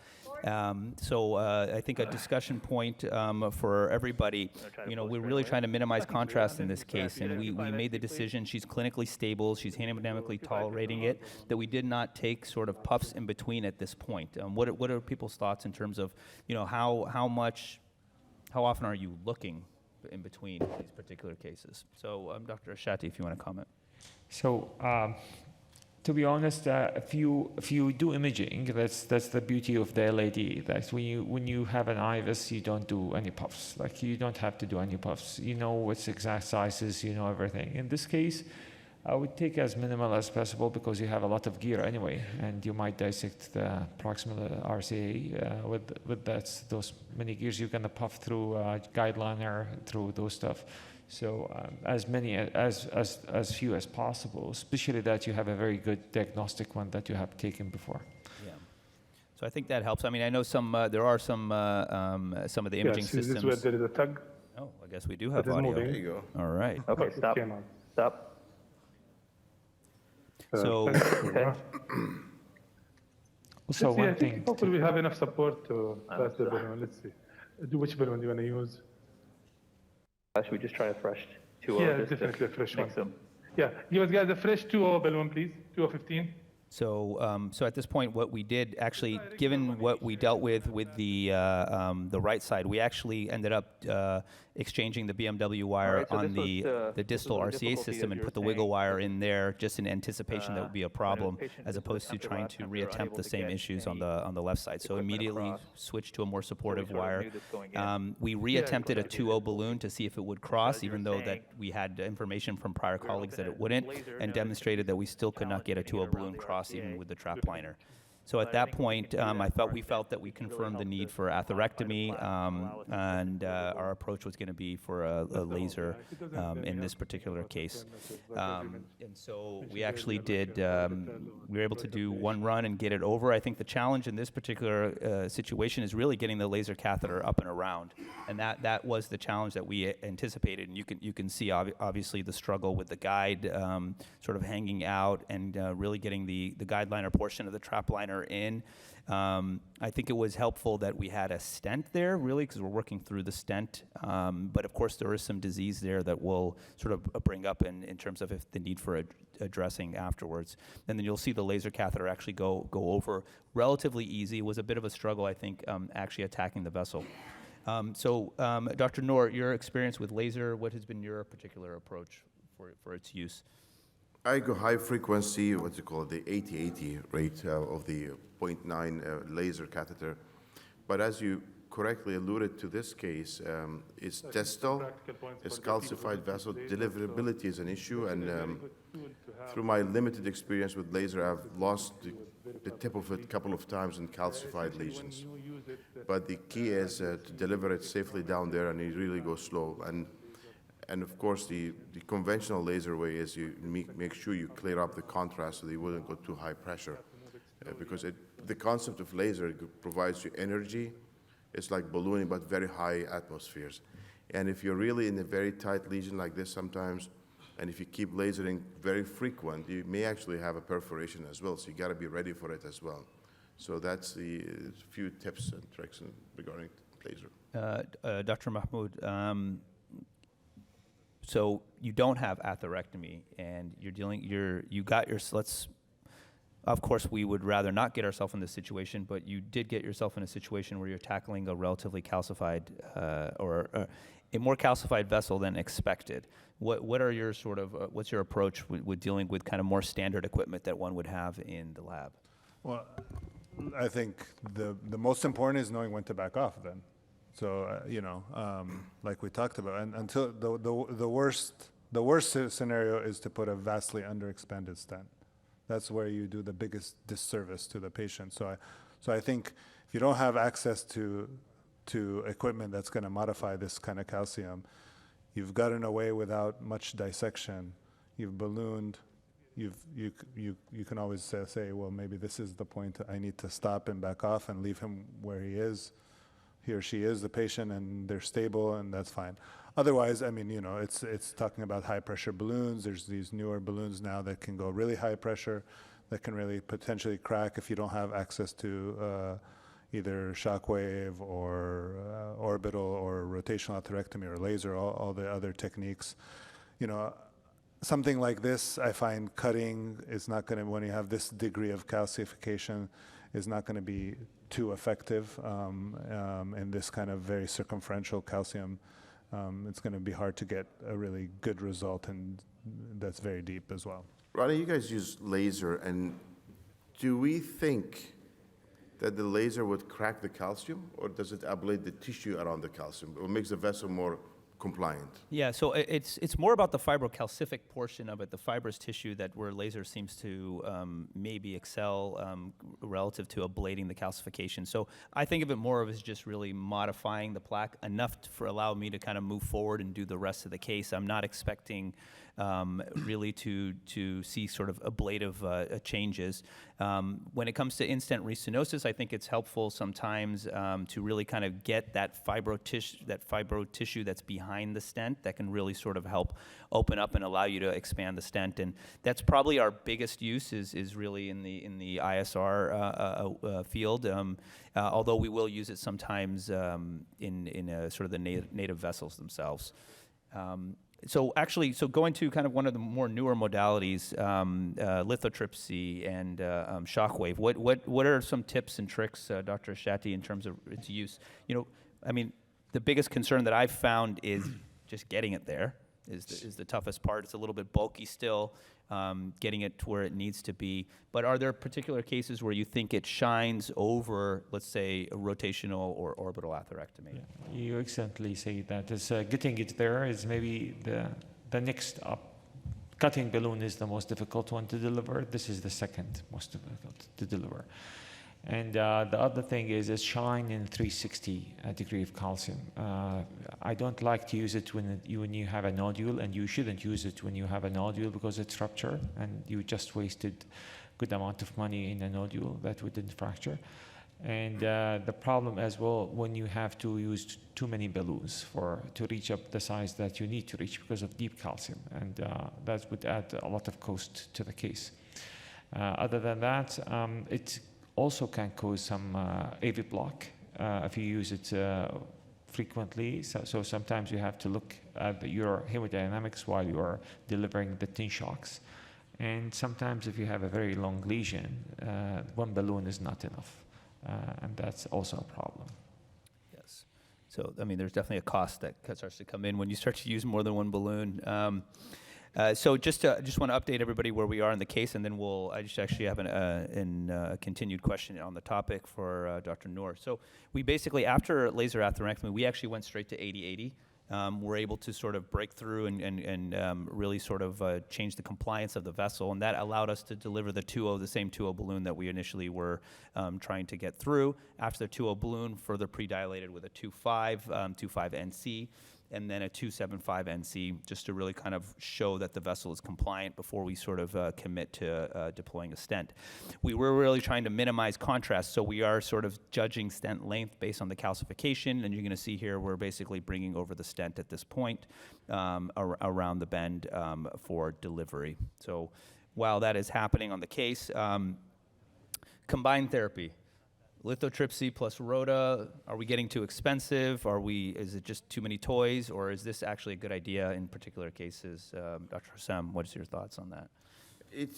So I think a discussion point for everybody, we're really trying to minimize contrast in this case, and we made the decision, she's clinically stable, she's hemodynamically tolerating it, that we did not take sort of puffs in between at this point. What are people's thoughts in terms of, how often are you looking in between these particular cases? So, Dr. Ashati, if you want to comment. So, to be honest, if you do imaging, that's the beauty of the LAD. That when you have an IVUS, you don't do any puffs. Like, you don't have to do any puffs. You know its exact sizes. You know everything. In this case, I would take as minimal as possible because you have a lot of gear anyway, and you might dissect the proximal RCA with those many gears. You're gonna puff through guideliner, through those stuff. So as few as possible, especially that you have a very good diagnostic one that you have taken before. Yeah. So I think that helps. I mean, I know there are some of the imaging systems. This is where there is a tug. Oh, I guess we do have audio. moving. There you go. All right. Okay, stop. Stop. So, So Let's see, I one think thing. hopefully we have enough support to pass the balloon. Let's see. Which balloon do you want to use? Should we just try a fresh 2.0? Yeah, just to definitely a fresh mix one. them? Yeah, give us guys a fresh 2.0 balloon, please. 2.015. so at this point, what we did actually, given what we dealt with the right side, we actually ended up exchanging the BMW wire Alright, so on this was the distal this was the RCA difficulty, system as and you put the were wiggle saying. wire in there just in anticipation that would be a problem, patient as just opposed to after trying lab to time, we were reattempt unable the to same get issues on any the left side. So equipment immediately across. switched to a more supportive we sort of wire. knew this going in. We reattempted a 2.0 balloon to see if it would cross, as you even were though that saying, we had information from prior we were colleagues that hoping it wouldn't, laser and now demonstrated that we still could not get a challenge 2.0 getting it around balloon the cross even RCA. with the trap liner. So at But I that think we point, can do that we part felt that we that really confirmed the helped need to for modify the atherectomy, plaque and allow us to and really go our approach was going to be for a laser in this particular case. And so we actually did, we were able to do one run and get it over. I think the challenge in this particular situation is really getting the laser catheter up and around. And that was the challenge that we anticipated. And you can see obviously the struggle with the guide sort of hanging out and really getting the guide liner portion of the trap liner in. I think it was helpful that we had a stent there, really, because we're working through the stent. But of course, there is some disease there that we'll sort of bring up in terms of if the need for addressing afterwards. And then you'll see the laser catheter actually go over relatively easy. It was a bit of a struggle, I think, actually attacking the vessel. Dr. Noor, your experience with laser, what has been your particular approach for its use? I go high frequency, the 80-80 rate of the 0.9 laser catheter. But as you correctly alluded to this case, it's distal, it's calcified vessel, deliverability is an issue, and through my limited experience with laser, I've lost the tip of it a couple of times in calcified lesions. But the key is to deliver it safely down there, and you really go slow. And of course, the conventional laser way is you make sure you clear up the contrast so that you wouldn't go too high pressure. Because the concept of laser provides you energy. It's like ballooning, but very high atmospheres. And if you're really in a very tight lesion like this sometimes, and if you keep lasering very frequent, you may actually have a perforation as well. So you got to be ready for it as well. So that's the few tips and tricks regarding laser. Dr. Mahmoud, So you don't have atherectomy, and of course, we would rather not get ourselves in this situation, but you did get yourself in a situation where you're tackling a relatively calcified or a more calcified vessel than expected. What are your what's your approach with dealing with kind of more standard equipment that one would have in the lab? Well, I think the most important is knowing when to back off then. So, like we talked about, and until the worst scenario is to put a vastly underexpanded stent. That's where you do the biggest disservice to the patient. So I think if you don't have access to equipment that's going to modify this kind of calcium, you've gotten away without much dissection. You've ballooned. You can always say, well, maybe this is the point. I need to stop and back off and leave him where he or she is, the patient, and they're stable, and that's fine. Otherwise, I mean, it's talking about high pressure balloons. There's these newer balloons now that can go really high pressure, that can really potentially crack if you don't have access to either shockwave or orbital or rotational atherectomy or laser, all the other techniques. Something like this, I find cutting is not going to, when you have this degree of calcification, is not going to be too effective in this kind of very circumferential calcium. It's going to be hard to get a really good result, and that's very deep as well. Ronnie, you guys use laser, and do we think that the laser would crack the calcium, or does it ablate the tissue around the calcium, or makes the vessel more compliant? Yeah, so it's more about the fibrocalcific portion of it, the fibrous tissue, that where laser seems to maybe excel relative to ablating the calcification. So I think of it more of as just really modifying the plaque enough to allow me to kind of move forward and do the rest of the case. I'm not expecting really to see sort of ablative changes. When it comes to in-stent restenosis, I think it's helpful sometimes to really kind of get that fibro tissue that's behind the stent that can really sort of help open up and allow you to expand the stent. And that's probably our biggest use is really in the ISR field, although we will use it sometimes in sort of the native vessels themselves. So going to kind of one of the more newer modalities, lithotripsy and shockwave. What are some tips and tricks, Dr. Shatti, in terms of its use? The biggest concern that I've found is just getting it there is the toughest part. It's a little bit bulky still, getting it to where it needs to be. But are there particular cases where you think it shines over, let's say, a rotational or orbital atherectomy? Yeah, you excellently say that. Getting it there is maybe the next up. Cutting balloon is the most difficult one to deliver. This is the second most difficult to deliver. And the other thing is shine in 360 degree of calcium. I don't like to use it when you have a nodule, and you shouldn't use it when you have a nodule because it's rupture, and you just wasted good amount of money in a nodule that wouldn't fracture. And the problem as well when you have to use too many balloons to reach up the size that you need to reach because of deep calcium, and that would add a lot of cost to the case. Other than that, it also can cause some AV block if you use it frequently. So sometimes you have to look at your hemodynamics while you are delivering the tin shocks. And sometimes if you have a very long lesion, one balloon is not enough. And that's also a problem. Yes. So, there's definitely a cost that starts to come in when you start to use more than one balloon. So just want to update everybody where we are in the case, and then I just actually have a continued question on the topic for Dr. Noor. So we basically, after laser atherectomy, we actually went straight to 80/80. We're able to sort of break through and really sort of change the compliance of the vessel, and that allowed us to deliver the same 2.0 balloon that we initially were trying to get through. After the 2.0 balloon, further pre-dilated with a 2.5 NC, and then a 2.75 NC, just to really kind of show that the vessel is compliant before we sort of commit to deploying a stent. We were really trying to minimize contrast, so we are sort of judging stent length based on the calcification, and you're going to see here we're basically bringing over the stent at this point around the bend for delivery. So while that is happening on the case, combined therapy. lithotripsy plus rota, are we getting too expensive? Is it just too many toys, or is this actually a good idea in particular cases? Dr. Hussam, what's your thoughts on that?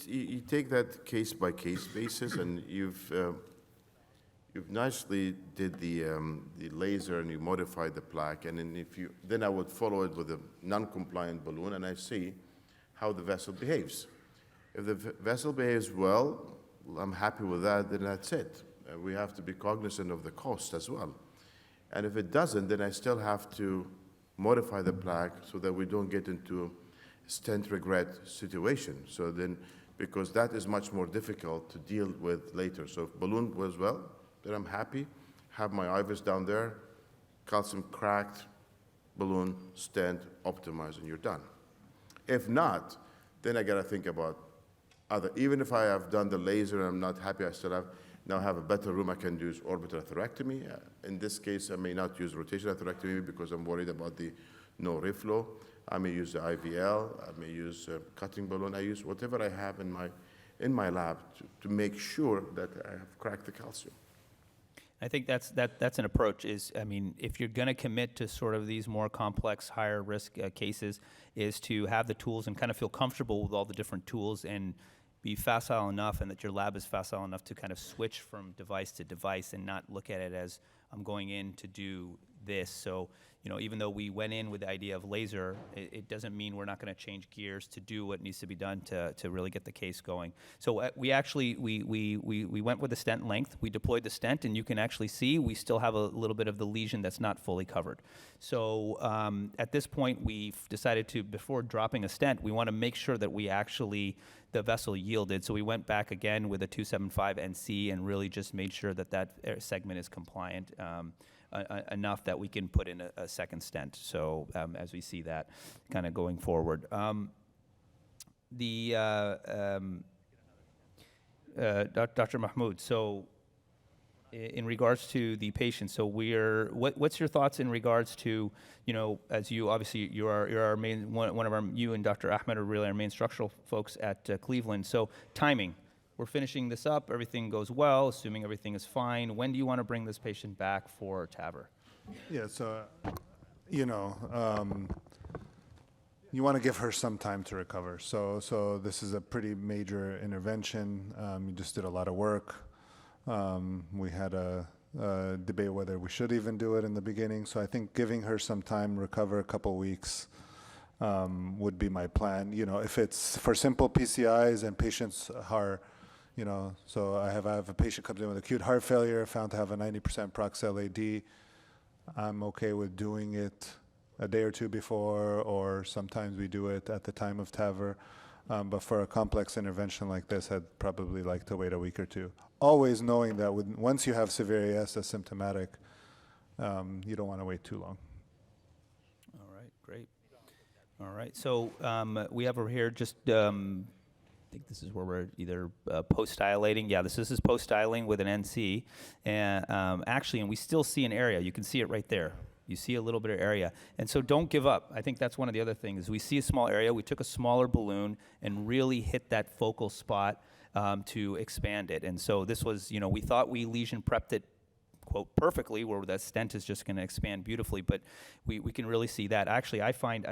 You take that case by case basis, and you've nicely did the laser, and you modified the plaque, and then I would follow it with a non-compliant balloon, and I see how the vessel behaves. If the vessel behaves well, I'm happy with that, then that's it. We have to be cognizant of the cost as well. And if it doesn't, then I still have to modify the plaque so that we don't get into stent regret situation. So then, because that is much more difficult to deal with later. So if balloon was well, then I'm happy. Have my IVUS down there, calcium cracked, balloon, stent, optimized, and you're done. If not, then I gotta think about even if I have done the laser and I'm not happy, I still now have a better room. I can use orbital atherectomy. In this case, I may not use rotational atherectomy because I'm worried about the no reflow. I may use the IVL. I may use a cutting balloon. I use whatever I have in my lab to make sure that I have cracked the calcium. I think that's an approach. If you're going to commit to sort of these more complex, higher risk cases, is to have the tools and kind of feel comfortable with all the different tools and be facile enough, and that your lab is facile enough to kind of switch from device to device and not look at it as I'm going in to do this. So, even though we went in with the idea of laser, it doesn't mean we're not going to change gears to do what needs to be done to really get the case going. So we actually, we went with the stent length. We deployed the stent, and you can actually see we still have a little bit of the lesion that's not fully covered. So at this point, we've decided to, before dropping a stent, we want to make sure that the vessel yielded. So we went back again with a 275 NC and really just made sure that segment is compliant enough that we can put in a second stent. So as we see that kind of going forward. Dr. Mahmoud, so in regards to the patient, so what's your thoughts in regards to, as you obviously you're our main one of our, you and Dr. Ahmed are really our main structural folks at Cleveland. So timing, we're finishing this up, everything goes well, assuming everything is fine. When do you want to bring this patient back for TAVR? Yeah, so, you want to give her some time to recover. So this is a pretty major intervention. You just did a lot of work. We had a debate whether we should even do it in the beginning. So I think giving her some time, recover a couple weeks, would be my plan. If it's for simple PCIs and patients are, so I have a patient comes in with acute heart failure, found to have a 90% prox LAD. I'm okay with doing it a day or two before, or sometimes we do it at the time of TAVR. But for a complex intervention like this, I'd probably like to wait a week or two. Always knowing that once you have severe AS asymptomatic, you don't want to wait too long. All right, great. All right, so we have over here just, I think this is where we're either post-dilating. Yeah, this is post-dilating with an NC. And actually, and we still see an area. You can see it right there. You see a little bit of area. And so don't give up. I think that's one of the other things. We see a small area. We took a smaller balloon and really hit that focal spot to expand it. And so this was, we thought we lesion prepped it, quote, perfectly, where that stent is just going to expand beautifully, but we can really see that. Actually, I find,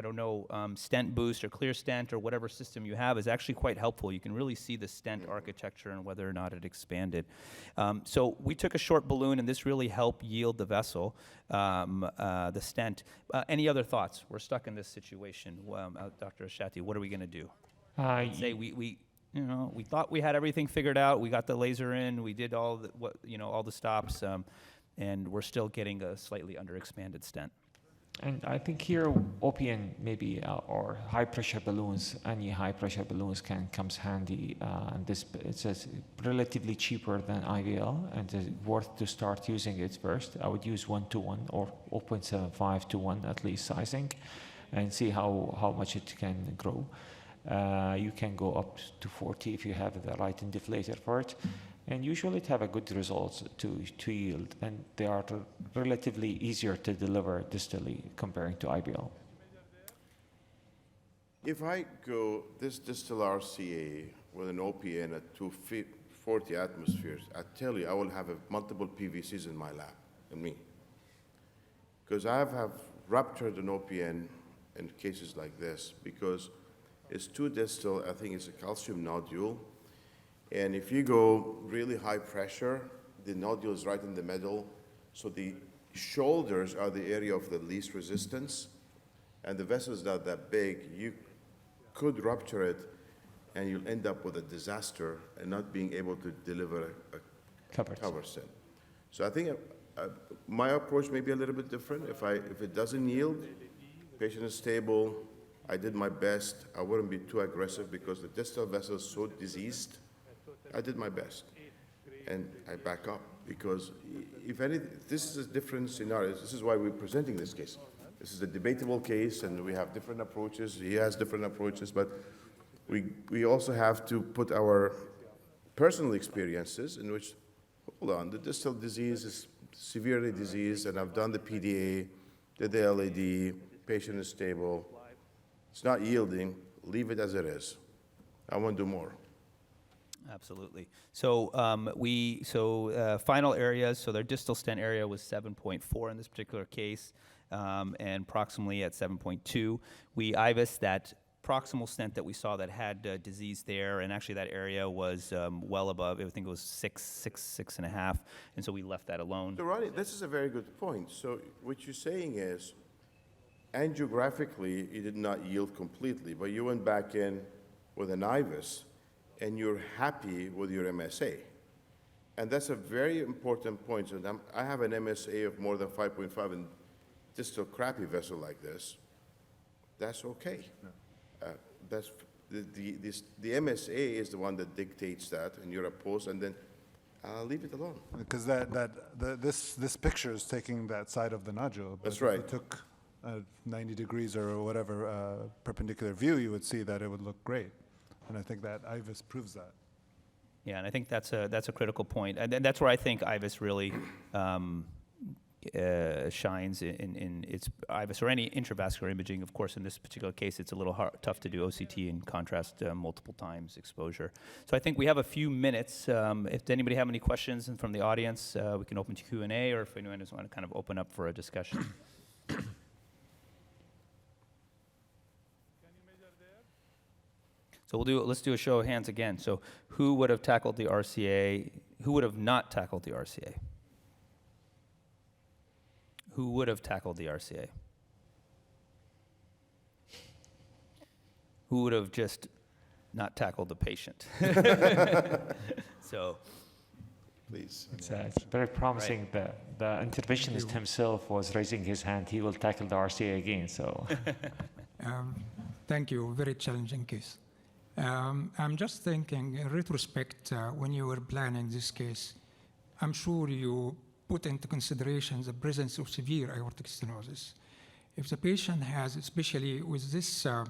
stent boost or clear stent or whatever system you have is actually quite helpful. You can really see the stent architecture and whether or not it expanded. So we took a short balloon, and this really helped yield the vessel, the stent. Any other thoughts? We're stuck in this situation. Dr. Ashati, what are we going to do? We thought we had everything figured out. We got the laser in. We did all the stops, and we're still getting a slightly underexpanded stent. And I think here OPN maybe or high pressure balloons, any high pressure balloons comes handy. And it's relatively cheaper than IVL, and it's worth to start using it first. I would use 1:1 or 0.75 to 1 at least sizing, and see how much it can grow. You can go up to 40 if you have the right deflator for it, and usually it have a good results to yield, and they are relatively easier to deliver distally comparing to IBL. If I go this distal RCA with an OPN at 40 atmospheres, I tell you, I will have multiple PVCs in my lab, in me. Because I have ruptured an OPN in cases like this because it's too distal. I think it's a calcium nodule. And if you go really high pressure, the nodule is right in the middle. So the shoulders are the area of the least resistance. And the vessel is not that big. You could rupture it, and you'll end up with a disaster and not being able to deliver a cover stent. So I think my approach may be a little bit different. If it doesn't yield, patient is stable, I did my best. I wouldn't be too aggressive because the distal vessel is so diseased. I did my best, and I back up because if anything, this is a different scenario. This is why we're presenting this case. This is a debatable case, and we have different approaches. He has different approaches, but we also have to put our personal experiences in which, hold on, the distal disease is severely diseased, and I've done the PDA, did the LAD, patient is stable, it's not yielding, leave it as it is. I want to do more. Absolutely. So final areas, so their distal stent area was 7.4 in this particular case, and proximally at 7.2. We IVUS that proximal stent that we saw that had disease there, and actually that area was well above, I think it was 6.5, and so we left that alone. So Ronnie, this is a very good point. So what you're saying is, angiographically, you did not yield completely, but you went back in with an IVUS, and you're happy with your MSA. And that's a very important point. So I have an MSA of more than 5.5 in distal crappy vessel like this. That's okay. That's the MSA is the one that dictates that, and you're opposed, and then I'll leave it alone. Because this picture is taking that side of the nodule. But That's right. If you took 90 degrees or whatever perpendicular view, you would see that it would look great. And I think that IVUS proves that. Yeah, and I think that's a critical point, and that's where I think IVUS really shines in its IVUS or any intravascular imaging. Of course, in this particular case, it's a little tough to do OCT in contrast multiple times exposure. So I think we have a few minutes. If anybody have any questions from the audience, we can open to Q&A, or if anyone just want to kind of open up for a discussion. So let's do a show of hands again. So who would have tackled the RCA? Who would have not tackled the RCA? Who would have tackled the RCA? Who would have just not tackled the patient? So, Please. It's very promising that the interventionist himself was raising his hand. He will tackle the RCA again. So, thank you. Very challenging case. I'm just thinking, in retrospect, when you were planning this case, I'm sure you put into consideration the presence of severe aortic stenosis. If the patient has, especially with this, I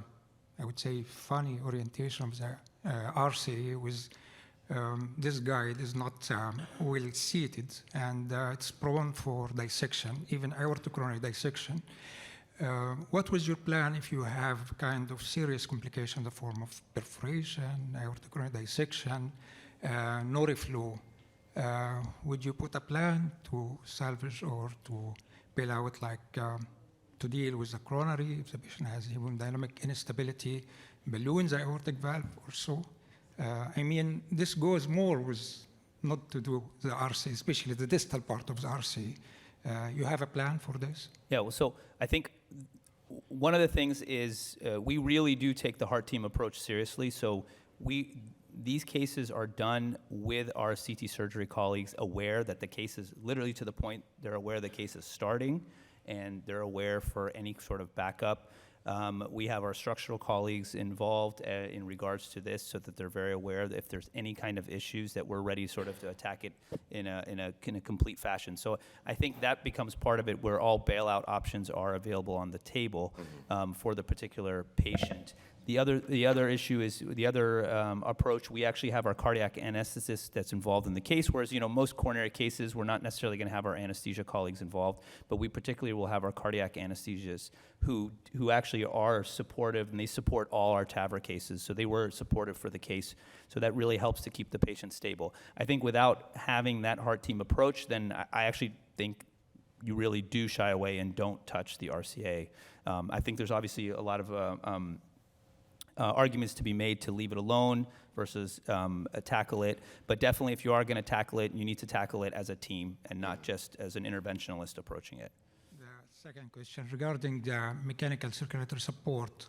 would say, funny orientation of the RCA, with this guide is not well seated, and it's prone for dissection, even aortic coronary dissection. What was your plan if you have kind of serious complication in the form of perforation, aortic coronary dissection, no reflow? Would you put a plan to salvage or to bail out, like to deal with the coronary if the patient has hemodynamic instability, balloon the aortic valve or so? I mean, this goes more with not to do the RC, especially the distal part of the RC. You have a plan for this? yeah, well, so I think one of the things is we really do take the heart team approach seriously. So these cases are done with our CT surgery colleagues, aware that the case is literally to the point they're aware the case is starting, and they're aware for any sort of backup. We have our structural colleagues involved in regards to this, so that they're very aware that if there's any kind of issues, that we're ready sort of to attack it in a complete fashion. So I think that becomes part of it, where all bailout options are available on the table for the particular patient. The other issue is the other approach. We actually have our cardiac anesthetist that's involved in the case, whereas most coronary cases we're not necessarily going to have our anesthesia colleagues involved, but we particularly will have our cardiac anesthesists who actually are supportive, and they support all our TAVR cases. So they were supportive for the case. So that really helps to keep the patient stable. I think without having that heart team approach, then I actually think you really do shy away and don't touch the RCA. I think there's obviously a lot of arguments to be made to leave it alone versus tackle it. But definitely if you are going to tackle it, you need to tackle it as a team and not just as an interventionalist approaching it. The second question regarding the mechanical circulatory support,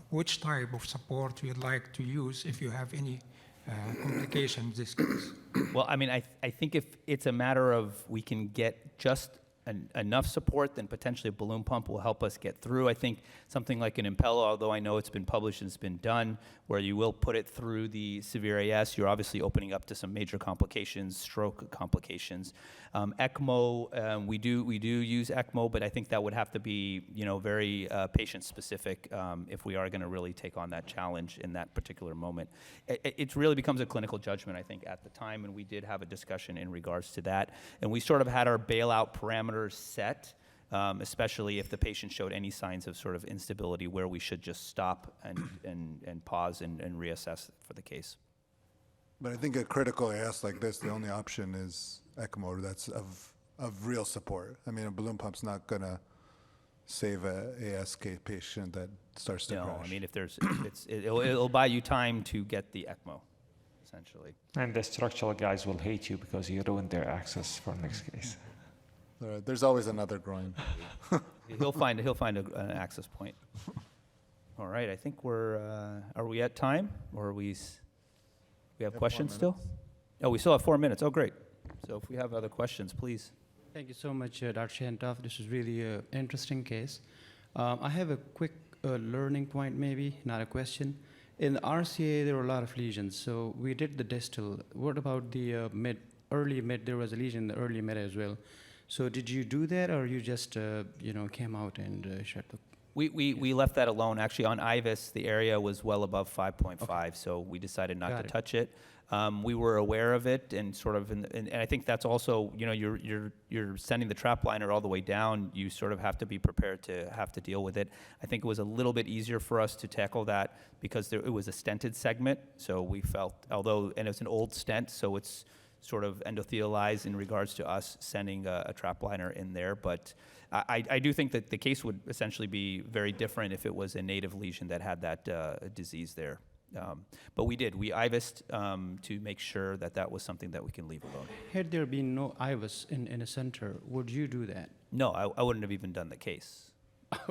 which type of support you'd like to use if you have any complication in this case? Well, I mean, I think if it's a matter of we can get just enough support, then potentially a balloon pump will help us get through. I think something like an Impella, although I know it's been published and it's been done, where you will put it through the severe AS, you're obviously opening up to some major complications, stroke complications. ECMO, we do use ECMO, but I think that would have to be very patient specific if we are going to really take on that challenge in that particular moment. It really becomes a clinical judgment, I think, at the time, and we did have a discussion in regards to that. And we sort of had our bailout parameters set, especially if the patient showed any signs of sort of instability where we should just stop and pause and reassess for the case. But I think a critical AS like this, the only option is ECMO that's of real support. I mean, a balloon pump's not going to save a ASK patient that starts to crash. No, I mean, it'll buy you time to get the ECMO, essentially. And the structural guys will hate you because you ruined their access for next case. There's always another groin. He'll find an access point. All right, I think are we at time, or are we have questions still? Oh, we still have 4 minutes. Oh, great. So if we have other questions, please. Thank you so much, Dr. Shantoff. This is really an interesting case. I have a quick learning point, maybe, not a question. In the RCA, there were a lot of lesions, so we did the distal. What about the early mid? There was a lesion in the early mid as well. So did you do that, or you just came out and shut the? We left that alone. Actually, on IVUS, the area was well above 5.5, Okay. so we decided not Got to it. touch it. We were aware of it, and sort of, and I think that's also, you're sending the trap liner all the way down. You sort of have to be prepared to have to deal with it. I think it was a little bit easier for us to tackle that because it was a stented segment. So we felt, and it's an old stent, so it's sort of endothelialized in regards to us sending a trap liner in there. But I do think that the case would essentially be very different if it was a native lesion that had that disease there. But we IVUSed to make sure that was something that we can leave alone. Had there been no IVUS in a center, would you do that? No, I wouldn't have even done the case,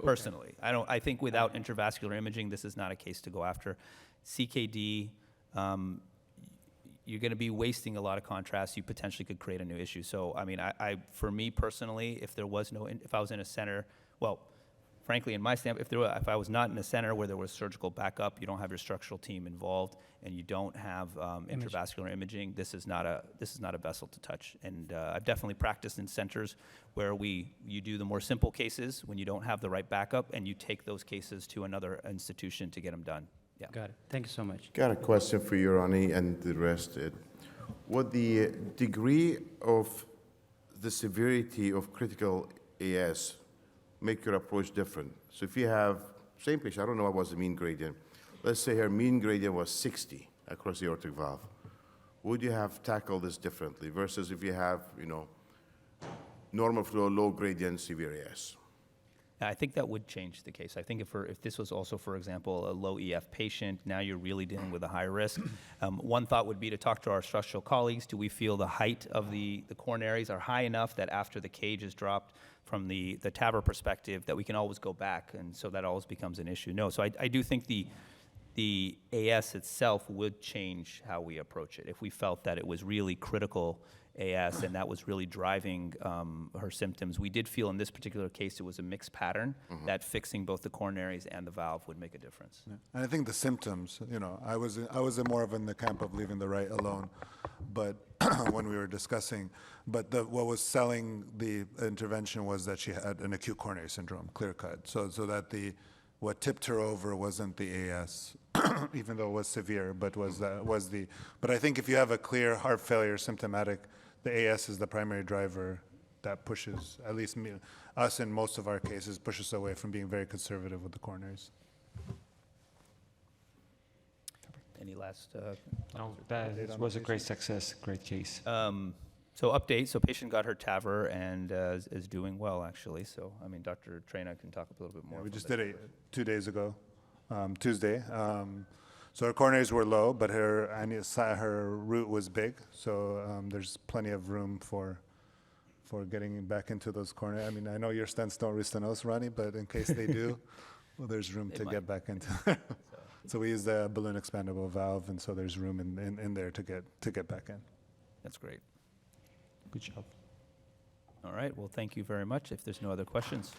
personally. I think without intravascular imaging, this is not a case to go after. CKD, you're going to be wasting a lot of contrast. You potentially could create a new issue. So, I mean, for me personally, if I was in a center, well, frankly, in my stamp, if I was not in a center where there was surgical backup, you don't have your structural team involved, and you don't have intravascular imaging, this is not a vessel to touch. And I've definitely practiced in centers where you do the more simple cases when you don't have the right backup, and you take those cases to another institution to get them done. Yeah. Got it. Thank you so much. Got a question for you, Ronnie, and the rest. Would the degree of the severity of critical AS make your approach different? So if you have, same patient, I don't know what was the mean gradient. Let's say her mean gradient was 60 across the aortic valve. Would you have tackled this differently versus if you have, normal flow, low gradient, severe AS? I think that would change the case. I think if this was also, for example, a low EF patient, now you're really dealing with a high risk. One thought would be to talk to our structural colleagues. Do we feel the height of the coronaries are high enough that after the cage is dropped from the TAVR perspective that we can always go back, and so that always becomes an issue? No, so I do think the AS itself would change how we approach it. If we felt that it was really critical AS and that was really driving her symptoms, we did feel in this particular case it was a mixed pattern, that fixing both the coronaries and the valve would make a difference. Yeah. And I think the symptoms, I was more of in the camp of leaving the right alone, but when we were discussing, but what was selling the intervention was that she had an acute coronary syndrome, clear cut, so that what tipped her over wasn't the AS, even though it was severe, but but I think if you have a clear heart failure symptomatic, the AS is the primary driver that pushes, at least us in most of our cases, pushes away from being very conservative with the coronaries. Any last? No, that was a great success, great case. So update, so patient got her TAVR and is doing well, actually. So, I mean, Dr. Traina can talk a little bit more. Yeah, we just did it 2 days ago, Tuesday. So her coronaries were low, but her root was big. So there's plenty of room for getting back into those coronaries. I mean, I know your stents don't restenosis, Ronnie, but in case they do, well, there's room to get back into. So we use the balloon expandable valve, and so there's room in there to get back in. That's great. Good job. All right, well, thank you very much. If there's no other questions.